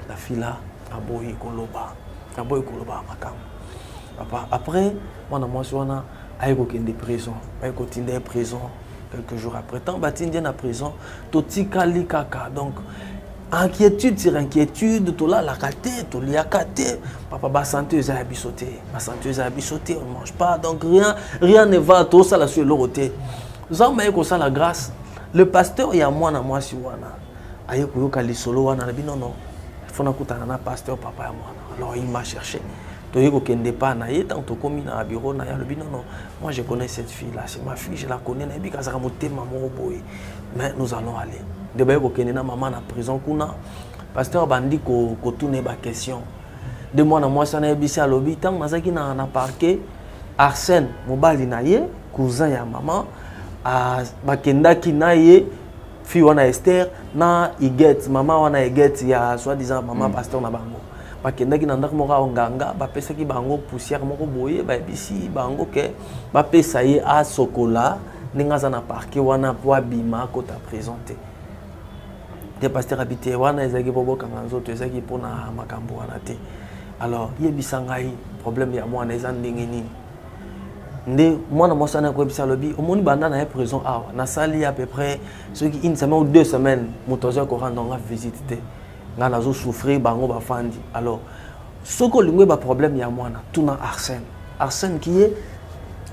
la fille là aboyi koloba makam papa après mwana mwasi wana ayeko kende prison ayeko tinde prison quelques jours après tant batindi na prison totikali kaka donc inquiétude sur inquiétude to la kate to liakate papa ba santé eza bisoté on mange pas donc rien ne va tout ça la sur l'oroté zamba yeko ça la grâce le pasteur ya mwana mwasi wana ayeko yoka lisolo wana na bino non faut na kutana na pasteur papa ya mwana alors il m'a cherché toyeko kende pa na ye tant to komi na bureau na ya le bino non moi je connais cette fille là c'est ma fille je la connais na bika za motema mo boy mais nous allons aller de bayeko kende na maman na prison kuna pasteur bandi ko tourner ba question de moi na moi ça na bisi alobi tant mazaki na parquet Arsène mobali na ye cousin ya maman a bakendaki na ye fille wana Esther na iget maman wana iget ya soi-disant maman pasteur na bango bakendaki na ndako moko nganga bapesaki bango poussière moko boye bayebisi bango ke bapesa ye a sokola ndenge aza na parquet wana po abima kota présenté te pasteur habité wana ezaki po bokanga nzoto ezaki mpona makambo wana te alors yebisa ngai problème ya mwana eza ndenge nini nde mwana mwasi wana koyebisa lobi omoni banda na ye prison awa nasali à peu près soki une semaine ou 2 semaines moto aza korendre nga visite te nga nazo souffrir bango bafandi alors soko olingi ba problème ya mwana tuna Arsène qui est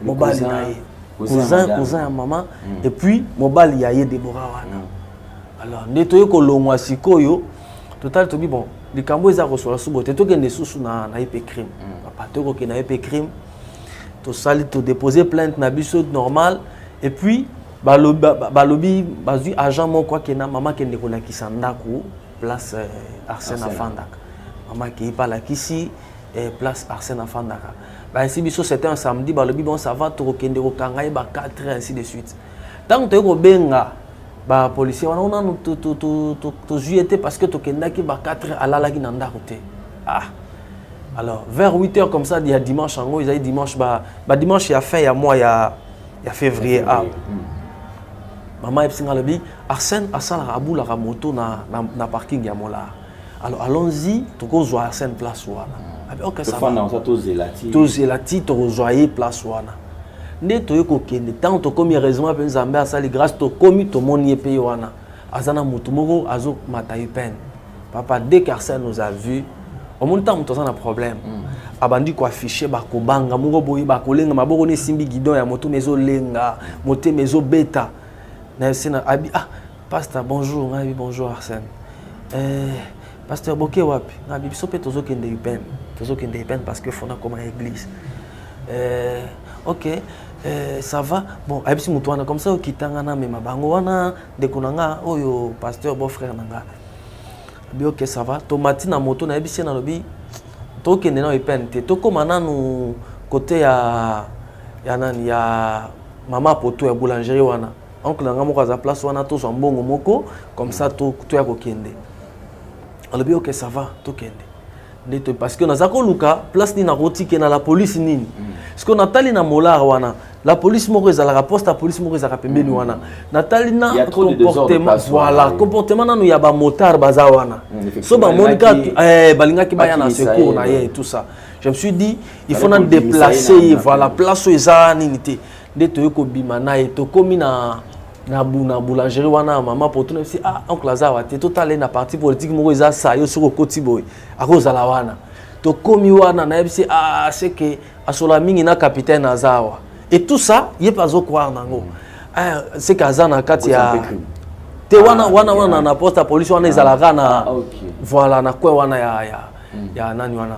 mobali na ye cousin ya maman et puis mobali ya ye Deborah wana alors nde toye kolongwa sikoyo total tobi bon likambo eza kosola subo te tokende susu na ep crime papa tokoke na ep crime tosali to déposer plainte na biso normal et puis balobi bazui agent moko akena mama kende kolakisa ndako place Arsène afandaka maman qui parle ici place Arsène afandaka ba ainsi biso c'était un samedi balobi bon ça va to kende ko kangai ba 4 heures ainsi de suite tant to ko benga ba policier wana on to juillet parce que to kendaki ba 4 heures alalaki na ndako te alors vers 8 heures comme ça il y a dimanche en gros ils a dimanche dimanche il y a fin il y a mois il y a février maman epsinga lobi Arsène asala abula ka moto na parking ya mola alors allons-y to ko zo Arsène place wana OK ça va to zelati to zoyer place wana nde to yeko kende tant to komi raisonnement pe nzambe asali grâce to komi to moni pe wana azana moto moko azo mataye peine papa dès qu'Arsène nous a vu au monde temps on a un problème abandi ko afficher ba ko banga moko boyi ba ko lenga maboko ne simbi guidon ya moto mezo lenga moté mezo beta na sina abi pasteur bonjour ngabi bonjour Arsène pasteur boké wapi ngabi biso pe tozo kende peine parce que fona comme église OK ça va bon abisi mutu wana comme ça okitanga na mema bango wana de konanga oyo pasteur beau frère nanga bi OK ça va tomati na moto na abisi na lobi to kende na ipente to komana nu côté ya nani ya mama poto ya boulangerie wana oncle nanga moko za place wana to so mbongo moko comme ça to ya kokende alobi OK ça va to kende ndeto parce que nazako luka place ni na rotike na la police nini parce que natali na molar wana la police moko ezala poste la police moko ezala pembeni wana natali na comportement voilà comportement nanu ya ba motard baza wana so ba monika balinga ki baya na secours na ye tout ça je me suis dit il faut na déplacer voilà place eza nini te ndeto yoko bima na e to komi na boulangerie wana maman pour tout si oncle Azawa te total na parti politique moko eza sa yo sur koti boy akoza la wana to komi wana na yebisi c'est que asola mingi na capitaine Azawa et tout ça yé pas zo croire nango c'est kazana kati ya te wana na poste police wana ezalaka na voilà na kwa wana ya nani wana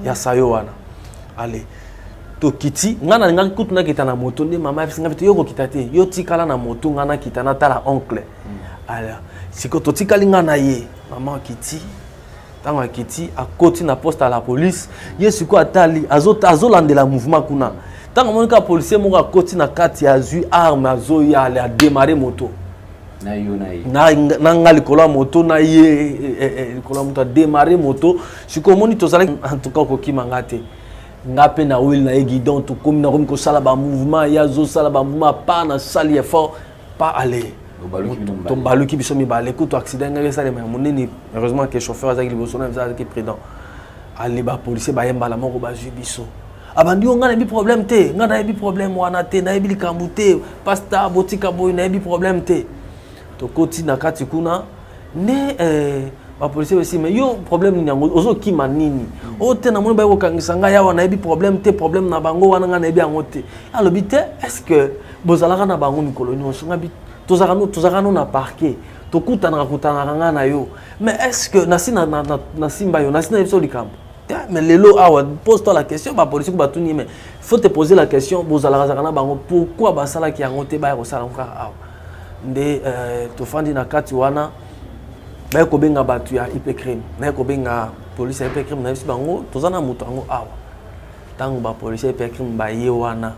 ya sayo wana allez to kiti ngana ngaki kutuna kita na moto nde mama bisinga bitu yoko kitate yo tikala na moto ngana kitana tala oncle alors siko to tikali ngana ye mama kiti Tant akiti akoti na poste à la police, yesu ko atali azolandela mouvement kuna. Tant monika policier moko akoti na kati azui arme azoya a démarrer moto. Na ngali kola moto na ye kola moto a démarrer moto. Siko moni to sala en tout cas ko kimangate. Ngape na wil na guidon to comme na ko sala ba mouvement ya zo sala ba mouvement pas na sali effort pas aller. Tombaluki biso mi balé ko to accident ngale sala mais moneni heureusement que chauffeur azaki liboso na azaki prudent. Ali ba policier ba yemba la moko ba ju biso. Abandi on a des problèmes té, on a des problèmes wana té, na yebi likambuté, pasta botika boy na yebi problème té. To koti na kati kuna ne ba policier aussi mais yo problème ni yango ozo kima nini. O té na moni ba ko kangisa nga ya wana yebi problème té, problème na bango wana nga na yebi yango té. Alobi té est-ce que bozalaka na bango mikolo ni osonga bi tozaka no na parquet. To kutana nga na yo. Mais est-ce que na simba yo na sina biso likambo. Mais les lots, pose-toi la question, bah policier mais il faut te poser la question, pourquoi bah ça là qui a monté bah au salon car de to fandi na kati wana bah ko benga batu ya IP crime, na ko benga police IP crime na biso bango tozana mutu ngo awa. Tango ba police IP crime ba ye wana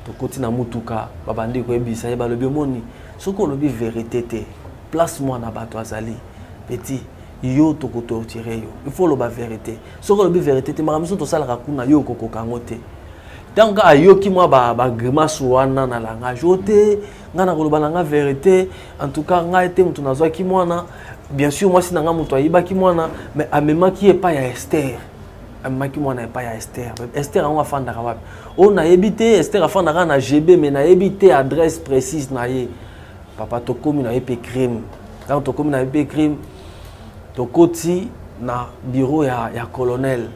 to koti na mutuka ba bandi ko ebisa ye ba lobi moni soko lobi vérité te place moi na batu azali petit yo to ko torturer yo il faut le ba vérité soko le vérité te maramuso to sala kuna yo ko kangote donc ayo ki moi ba grimace wana na langage ote ngana ko loba nga vérité en tout cas nga été mutu nazwa ki mwana bien sûr moi sinanga mutu ayiba ki mwana mais amema ki epa ya Esther amema ki mwana epa ya Esther on afanda ka wapi on a évité Esther afanda ka na GB mais na évité adresse précise na ye papa to komi na EP crime quand to komi na EP crime tokoti na bureau ya colonel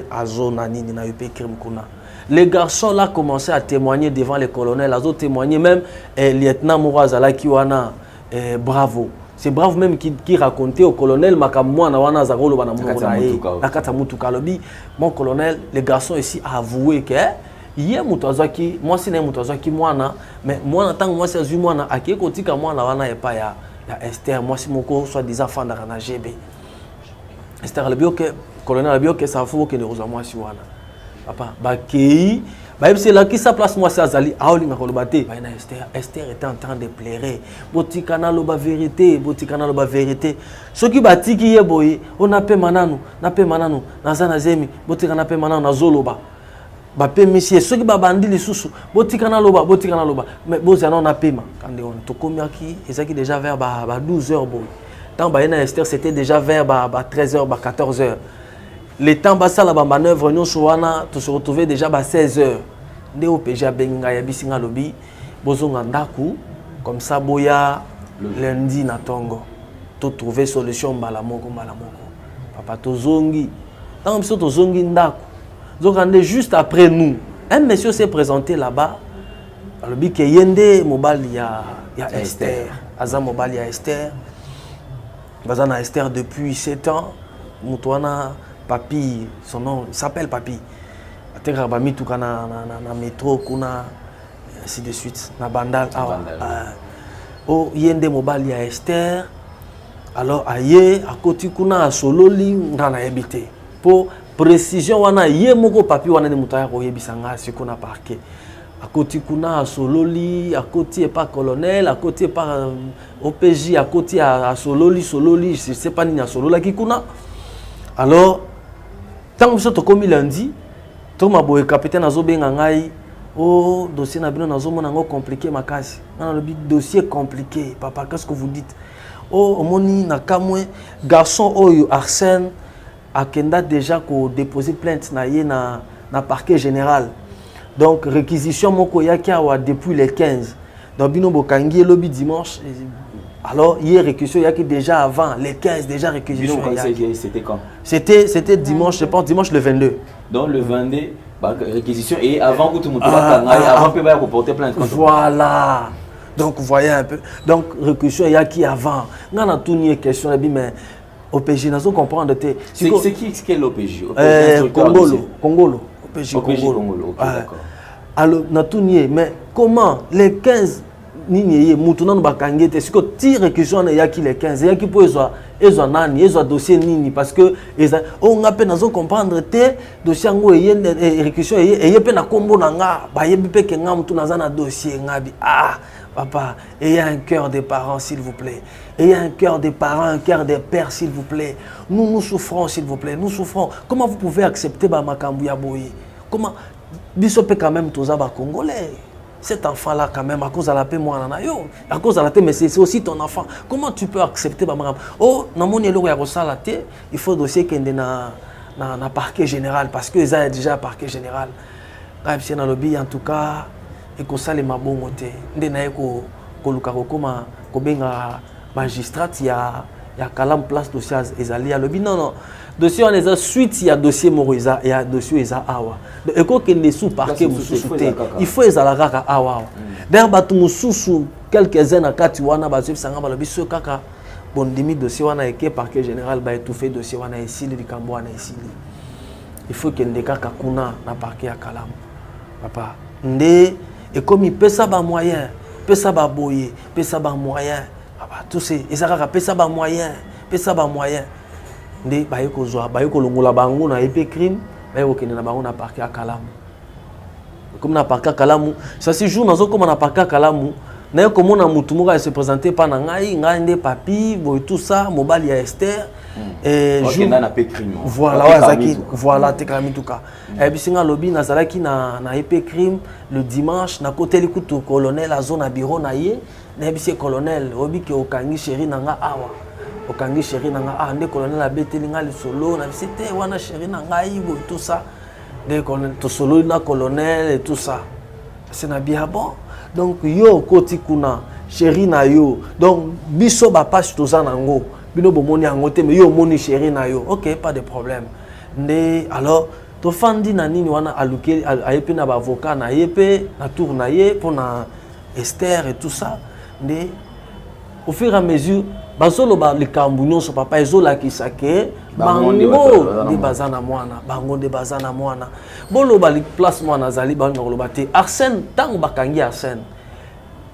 Azo na nini na UP crime kuna. Les garçons là commençaient à témoigner devant les colonels, Azo témoigner même lieutenant Mourazala qui wana bravo. C'est bravo même qui racontait au colonel makamwa na wana zagolo bana na kata mutuka lobi mon colonel les garçons ici a avoué que yé mutazaki moi si na mutazaki mwana mais moi tant moi si azu mwana akiko tika mwana wana epa ya Esther, moi si mon cours soit des enfants dans la GB. Esther le bio que colonel le bio que ça faut que nous rejoignons moi si wana. Papa, ba kei, ba c'est là qui sa place moi c'est Azali, aoli na kolobate. Ba na Esther était en train de pleurer. Botikana lo ba vérité, botikana lo ba vérité. Ce qui batiki ye boy, on a pe mananu, na zana zemi, botikana pe mananu na zoloba. Ba pe monsieur ceux qui ba bandi les sous botikana loba mais bozana on a paiement quand on to komiaki ezaki déjà vers ba 12h boy tant ba na Esther c'était déjà vers ba 13h ba 14h les temps ba sala ba manœuvre nyon soana to se retrouver déjà ba 16h ndé OPG benga ya bisinga lobi bozonga ndaku comme ça boya lundi na tongo to trouver solution mbala moko papa to zongi tant biso to zongi ndaku. Donc, on est juste après nous. Un monsieur s'est présenté là-bas. Alors, il y a mobile, il y a Esther. Azam mobile, il y a Esther. Bazana Esther depuis 7 ans. Moutouana, Papi, son nom, il s'appelle Papi. Aterabami, tout na métro, kuna, ainsi de suite. Na bandal. Oh, il y a mobile, il y a Esther. Alors, aïe, à côté, kuna, à Sololi, on a habité. Pour précision wana ye moko papi wana ne mutaya ko yebisanga ce qu'on a parqué à côté kuna à Sololi à côté pas colonel à côté pas OPJ à côté à Sololi je sais pas ni à Solola qui kuna alors tant que ça to komi lundi to maboye capitaine azobenga ngai oh dossier na bino nazo mona ngo compliqué makasi na le dossier compliqué papa qu'est-ce que vous dites oh omoni na kamwe garçon oyo Arsène Akenda déjà ko déposer plainte na parquet général. Donc réquisition moko yaki awa depuis les 15. Donc bino bokangi lobby dimanche. Alors hier réquisition yaki déjà avant les 15 déjà réquisition. C'était quand? C'était dimanche, je pense dimanche le 22. Donc le 22 réquisition et avant que tout le monde avant que va porter plainte. Voilà. Donc vous voyez un peu. Donc réquisition yaki avant. Ngana tout ni question mais OPJ, nous comprendre. C'est qui est l'OPJ? Congolo. OPJ Congolo. Okay, d'accord. Alors, mais comment les 15 nini ye mutu nanu bakangi te siko ti réquisition wana eyaki le 15 eyaki mpo ezwa nani ezwa dossier nini parce que oyo nga mpe nazo comprendre te dossier yango réquisition eye mpe na nkombo na nga bayebi mpe ke nga mutu naza na dossier ngabi papa, ayez un cœur des parents, s'il vous plaît. Ayez un cœur des parents, un cœur des pères, s'il vous plaît. Nous souffrons, s'il vous plaît. Nous souffrons. Comment vous pouvez accepter Makambu Yaboye? Comment Bisope quand même tous les Congolais. Cet enfant-là, quand même, à cause de la paix, moi, à cause de la paix, mais c'est aussi ton enfant. Comment tu peux accepter Makambu? Oh, dans mon élo, il faut dossier qu'il y ait un parquet général, parce que ça est déjà un parquet général. En tout cas, et que ça les mabongo te ndena ko luka kokoma ko benga magistrat ya kalam place dossier ezali ya lobi non dossier on les a suite ya dossier moroiza ya dossier eza awa et ko kende sous parquet mususu te il faut ezala kaka awa d'ailleurs batu mususu quelques uns na kati wana bazif sanga balobi so kaka bondimi dossier wana eke parquet général ba étouffer dossier wana esili likambo wana esili il faut kende kaka kuna na parquet ya kalam papa nde. Et comme il peut ça bas moyen, peut ça bas boyer, peut ça bas moyen, tout c'est et ça peut ça bas moyen, peut ça bas moyen. Ndé bayeko zoa, bayeko longola bango na épée crime, bayeko kene na bango na parquet à Kalamu. Comme na parquet à Kalamu, ça c'est jour nazo comme na parquet à Kalamu, na comme on a mutumoka se présenter pas na ngai ndé papi, boy tout ça, mobile ya Esther. Et voilà, t'es quand même tout cas. Et puis, c'est un lobby, Nazalaki na épée crime le dimanche, na côté le couteau colonel, la zone à bureau, na yé, na ébissé colonel, obi qui au kangi chéri nanga awa. Au kangi chéri nanga awa, ndé colonel a bété linga le solo, na c'était wana chéri nanga ibo, tout ça. Ndé colonel, to solo na colonel et tout ça. C'est na bien bon. Donc, yo, koti kuna, chéri na yo. Donc, biso ba passe tout ça nango. Bino bomoni angote mais yo moni chéri na yo. OK, pas de problème. Né alors to fandi na nini wana aluke ayepe na ba avocat na yepe na tour na ye pour na Esther et tout ça. Né au fur et à mesure bazolo ba likambunyo so papa ezola kisake bango de bazana mwana bango de bazana mwana bolo ba place mwana zali ba ngoloba te Arsène tango bakangi Arsène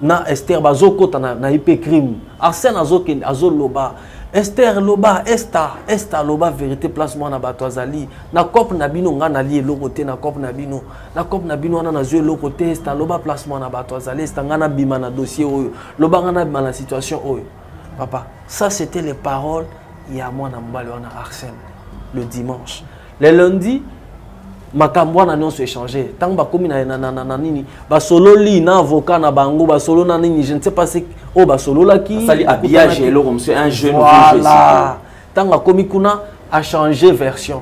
na Esther bazokota na ip crime Arsène azoloba Esther loba esta loba vérité place moi na bato azali na cop na bino nga na li eloko te na cop na bino wana na zwe eloko te esta loba place moi na bato azali esta nga na bima na dossier oyo loba nga na bima na situation oyo papa ça c'était les paroles il y a moi na mbale wana Arsène le dimanche le lundi makambo na nyonso échanger tant ba komi na nini ba solo li na avocat na bango ba solo na nini je ne sais pas si oh ba solo la qui ça li habillage et comme c'est un jeune voilà tant ba komi kuna a changé version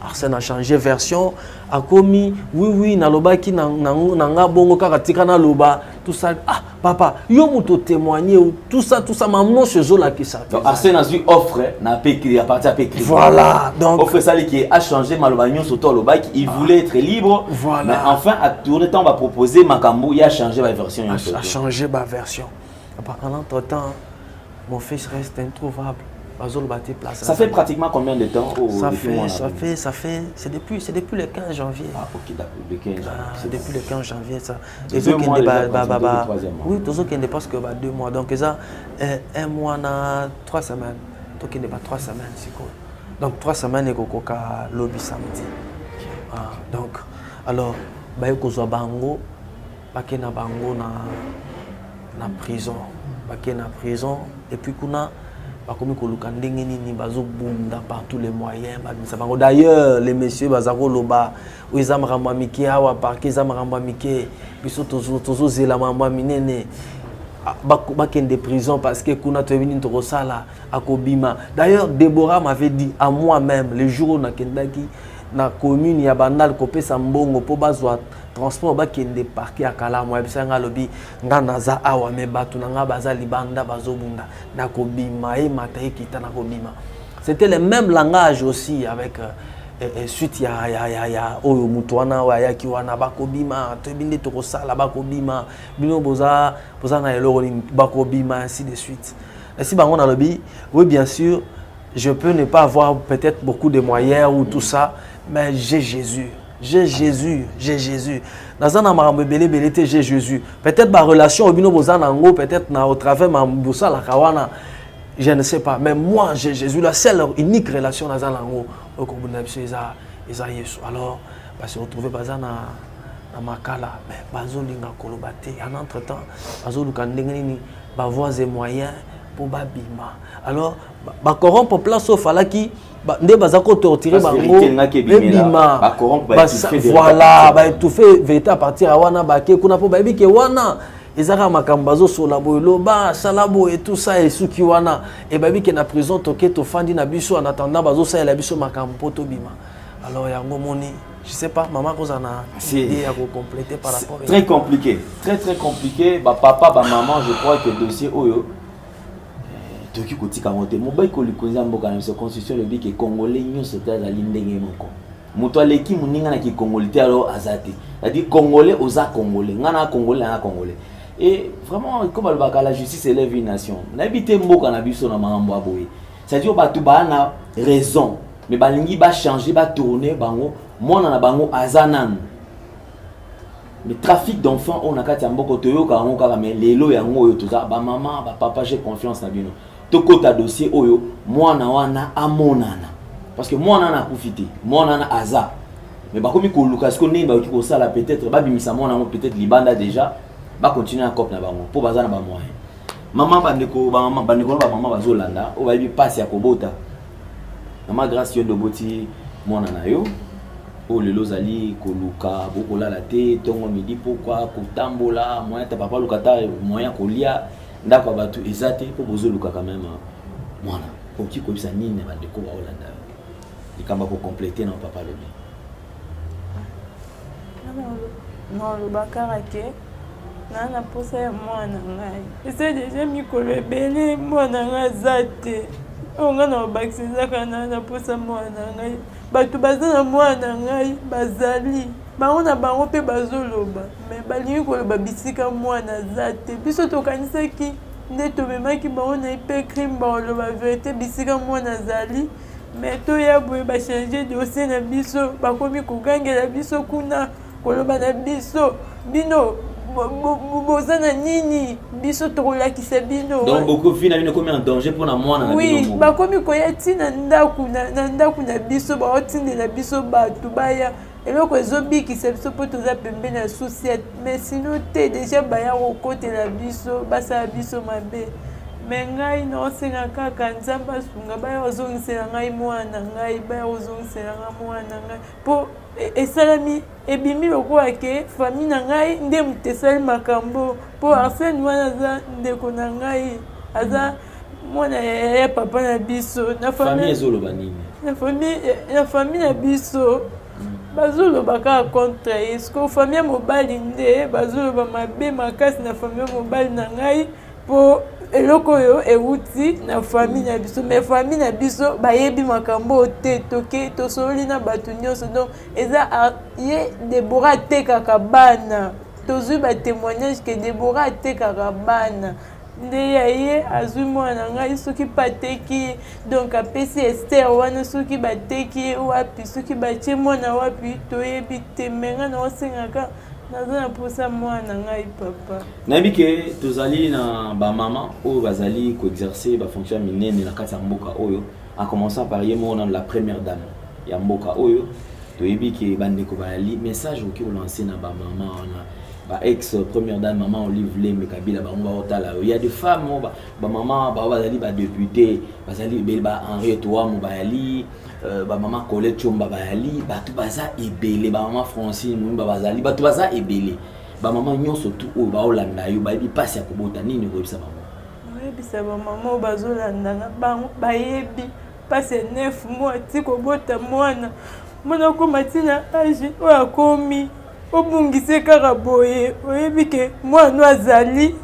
Arsène a changé version a komi oui na loba ki na nga bongo kaka tika na loba tout ça ah papa yo muto témoigner tout ça maman chez la qui ça donc Arsène a eu offre na pécri à partir à pécri voilà donc offre ça qui a changé malobagnon surtout loba il voulait être libre voilà. Mais enfin à tourner temps va proposer makambo il a changé ma version a changé ma version papa en entre-temps mon fils reste introuvable. Ça fait pratiquement combien de temps ça fait c'est depuis le 15 janvier. Ah ok d'accord, le 15 janvier. C'est depuis le 15 janvier ça. Et 2 mois oui, tout ça qui n'est pas que 2 mois. Donc ça 1 mois na 3 semaines. Donc il n'est pas 3 semaines c'est cool. Donc 3 semaines et kokoka lobby samedi. Ah, donc alors ba yokozwa bango bakena bango na prison. Bakena prison et puis kuna comme par tous les moyens. D'ailleurs, les messieurs, ils ont des prisons parce que d'ailleurs, Déborah m'avait dit à moi-même, le jour où na commune, il y a bandal kopé sambongo pour bazwa transport bakende parquet à Kalamu ebisanga lobi ngana za awa me batu nga baza libanda bazobunda na kobima e mataye kita na kobima. C'était le même langage aussi avec suite ya oyo mutwana wa ya kiwana bakobima to binde to kosala bakobima bino boza na eloko ni bakobima ainsi de suite. Et si bango na lobi oui bien sûr je peux ne pas avoir peut-être beaucoup de moyens ou tout ça mais j'ai Jésus. j'ai Jésus, j'ai Jésus. Dans un makambo belé te j'ai Jésus. Peut-être ma relation au bino bozanango, peut-être na au travers ma bossa la kawana. Je ne sais pas, mais moi j'ai Jésus, la seule unique relation dans un lango au Kobunda biso eza Yesu. Alors, bah se retrouver bazana na makala, mais bazo linga kolobate. En entre-temps, bazo lukandenge nini ba voies et moyens pour babima. Alors, ba corrompre place au falaki nde baza ko torturer bango bima. Voilà, ba tout fait vérité à partir à wana ba ke kuna po ba bi ke wana. Ezaka makambazo solabo loba salabo et tout ça et suki wana et babi ke na prison toke to fandi na biso en attendant bazo ça la biso makambo to bima. Alors yango moni, je sais pas maman kozana idée à compléter par rapport très compliqué, très compliqué. Ba papa ba maman, je crois que le dossier oyo toki kotika monter mo bay ko likonza mboka na constitution le bi ke congolais nyonso ta za lindenge moko. Muto aleki muninga na ki congolais alors azati. C'est-à-dire congolais oza congolais, ngana congolais na congolais. Et vraiment, comme la justice élève une nation, n'habitez mboka na biso na makambo aboye. C'est-à-dire batu ba na raison, mais balingi ba changer, ba tourner bango, mona na bango azanan. Le trafic d'enfants on a kati mboko toyoka ngo kaka mais lelo yango oyo toza ba maman, ba papa j'ai confiance na bino. Tokota dossier oyo mwana wana amonana. Parce que mwana na profiter, mwana na aza. Mais ba komi ko lukas ko ne ba ko sala peut-être ba bimisa mwana peut-être libanda déjà. Ba continuer à cop na bango pour bazana ba moyen maman bandeko ba maman bazolanda o ba bi passe ya kobota maman grâce yo doboti mona na yo o lelo zali koluka bokola la te tongo midi pourquoi kotambola moyen ta papa lukata moyen kolia ndako batu ezate pour bozoluka quand même mwana oki ko bisa nini bandeko ba olanda likamba ko compléter na papa lobi non le bakarake nana posa ya mwana ngai ese deja mikolo ebele mwana ngai aza te oyo ngai na babakisizaka nana posa mwana ngai bato baza na mwana ngai bazali bango na bango mpe bazoloba me balingi koloba bisika mwana aza te biso tokanisaki nde tomemaki bango na mpe crime baoloba verité bisika mwana azali me toya boye bachange dossier na biso bakomi kogangela biso kuna koloba na biso bino bozana nini biso tokolakisa bino donc beaucoup fina bino komi en danger pour na mwana na oui bakomi koya ntina na ndaku na biso baotindela biso bato baya eloko ezobikisa biso mpo toza pembeni ya société mais sino te déjà baya kokotela biso basala biso mabe me ngai naosenga kaka nzambe asunga baya kozongisela ngai mwana ngai baya kozongisela ngai mwana ngai mpo esalami ebimi lokola ke famille na ngai nde moto esali makambo mpo Arsène wana aza ndeko na ngai aza mwana ya papa na biso na famille ezoloba nini na famille na biso bazoloba kaka contre ye siko famille ya mobali nde bazoloba mabe makasi na famille ya mobali na ngai mpo eloko oyo euti na famille na biso mais famille na biso bayebi makambo te toke tosoli na bato nyonso donc eza ye Deborah atekaka bana tozwi batémoignage ke Deborah atekaka bana nde ya ye azwi mwana ngai soki bateki donc apesi Esther wana soki bateki wapi soki batie mwana wapi toyebi te me ngai naosengaka naza na posa mwana ngai papa nayebi ke tozali na bamama oyo bazali koexercer bafonction minene na kati ya mboka oyo en commençant par ye mona la première dame ya mboka oyo toyebi ke bandeko bayali message oki olancer na bamama wana ba ex première dame maman Olive Lembe Kabila ba on otala il y a des femmes ba maman ba bazali ba député bazali ba Henriette Ouamu bayali ba maman Colette Chomba bayali ba tout baza ebele ba maman Francine Mumba bazali ba tout baza ebele ba maman nyonso tout o ba olanda yo ba bi passe ya kobota nini ko bisa maman bisa ba maman bazolanda na bango bayebi passe 9 mois ti kobota mwana ko matina age o akomi obungise kaka boye oyebi ke mwana azali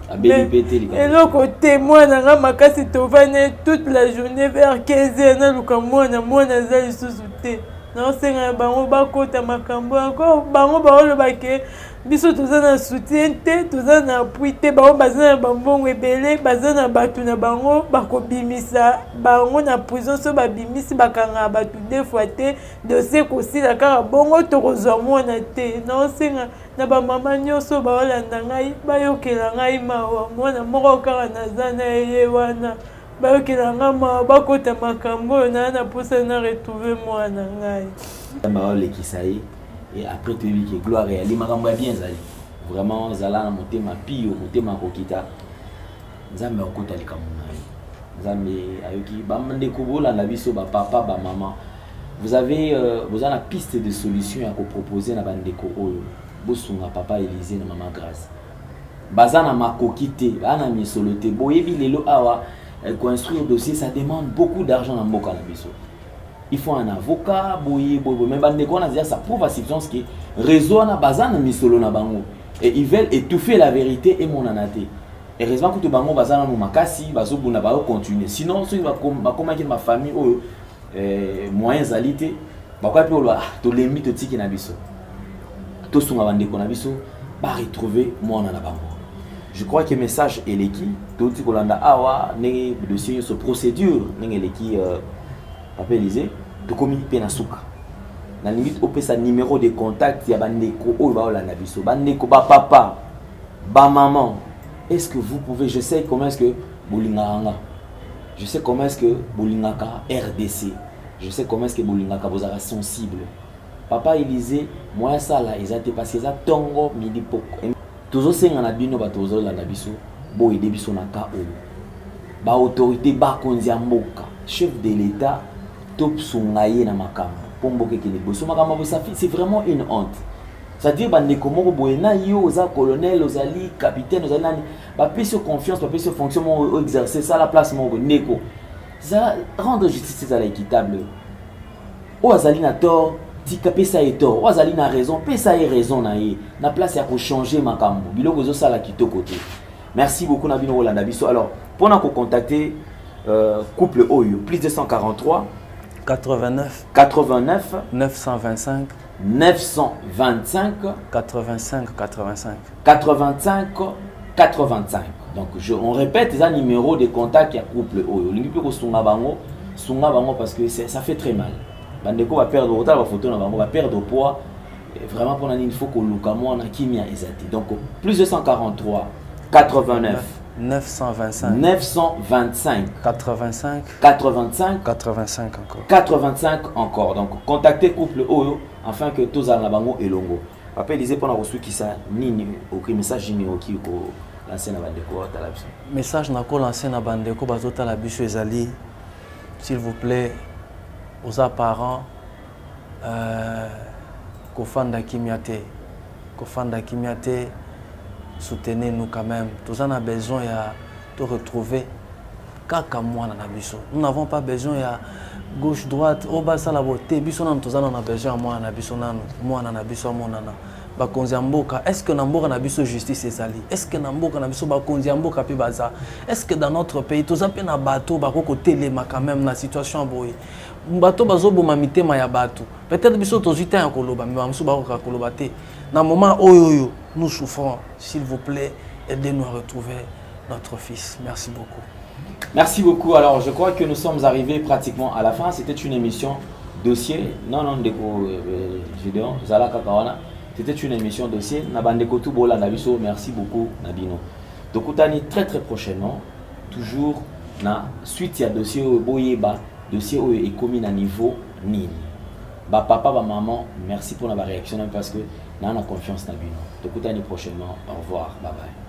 eloko te mwana nga makasi tovane toute la journée vers 15h naluka mwana azali lisusu te naosenga bango bakota makambo encore bango baoloba ke biso toza na soutien te toza na appui te bango baza na bambongo ebele baza na bato na bango bakobimisa bango na prison so babimisi bakanga bato 2 fois te dossier kosila kaka bongo tokozwa mwana te naosenga na bamama nyonso baolanda ngai bayokela ngai mawa mwana moko kaka naza na ye wana bayokela ngai mawa bakota makambo oyo naa na mposa na retrouve mwana ngai baolekisa ye. Et après tu dis que gloire et ali makambo ya bien zali vraiment zala na motema pio motema kokita nzambe okota likamuna nzambe ayoki bamande kobola na biso ba papa ba maman vous avez la piste de solution à proposer na bandeko oyo bosunga papa Élisée na maman Grâce bazana makokite bana misolote boyebi lelo awa construire dossier ça demande beaucoup d'argent na mboka na biso. Il faut un avocat, mais ça prouve à substance que réseau na bazana misolo na bango et ils veulent étouffer la vérité et mon anaté. Et heureusement que tout bango bazana no makasi bazo buna ba continuer. Sinon ceux va comme ma famille ou moyens alité ba quoi pe lo to lembi to tiki na biso. To sunga bande ko na biso ba retrouver moi na bango. Je crois que message eleki to tiki kolanda awa ne dossier sur procédure ne eleki Papa Élisée, de commis penasuka. La limite au sa numéro de contact, il y a bandeko ou ba la biso, bandeko ba papa, ba maman. Est-ce que vous pouvez, je sais comment est-ce que Boulinganga, je sais comment est-ce que Boulingaka RDC, je sais comment est-ce que Boulingaka vous êtes sensible. Papa Élisée, moi ça là, ils ont passé ça tongo midi poko. Toujours c'est un abino ba toujours la biso, bo aider biso na ka o. Ba autorité ba konzia mboka, chef de l'État. Top sungaye na makama pomboke kene boso makama bosafi c'est vraiment une honte. C'est-à-dire bande komoko boyena yo oza colonel ozali capitaine ozali nani ba pese confiance ba pese fonction mo exercer ça la place mo neko ça rendre justice ça équitable o azali na tort tika pesa et tort o azali na raison pesa et raison na ye na place ya ko changer makambo biloko zo sala kitoko te. Merci beaucoup na bino Rolanda biso. Alors pour na ko contacter couple Oyo plus 243 89 925 85 85. Donc on répète les numéros de contact à couple Oyo. Lingi ko sunga bango parce que ça fait très mal. Bandeko va perdre autant la photo na bango va perdre poids. Et vraiment pour il faut que luka mo na kimia ezati. Donc plus 243 89 925 85 encore. Donc contactez couple Oyo afin que tous en la bango et longo. Papa Élisée pour reçu qui ça nini au message numéro qui ko lancer na bandeko ta la biso. Message na ko lancer na bandeko bazota la biso ezali s'il vous plaît aux parents kofanda kimiate soutenez-nous quand même. Tous on a besoin de retrouver kaka mwana na biso. Nous n'avons pas besoin de gauche droite au bas la beauté. Biso nan tous on a besoin mwana na biso nanu mwana na biso monana. Ba konzi mboka. Est-ce que na mboka na biso justice ezali? Est-ce que na mboka na biso ba konzi mboka pe baza? Est-ce que dans notre pays tous on pe na bateau ba ko telema quand même na situation boye. Bateau bazo boma mitema ya bateau. Peut-être biso tozita ya koloba mais bamusu ba ko koloba te. Na moment oyo nous souffrons, s'il vous plaît, aidez-nous à retrouver notre fils. Merci beaucoup. Merci beaucoup. Alors, je crois que nous sommes arrivés pratiquement à la fin. C'était une émission dossier. Non, Gédéon, Zala Kakawana. C'était une émission dossier. Nabandeko Tubola Nabiso. Merci beaucoup, Nabino. Donc, très prochainement, toujours, na suite à dossier Boyeba, dossier est commis à niveau Nini. Papa, maman, merci pour la réaction parce que nous avons confiance dans Nabino. Donc, prochainement. Au revoir. Bye bye.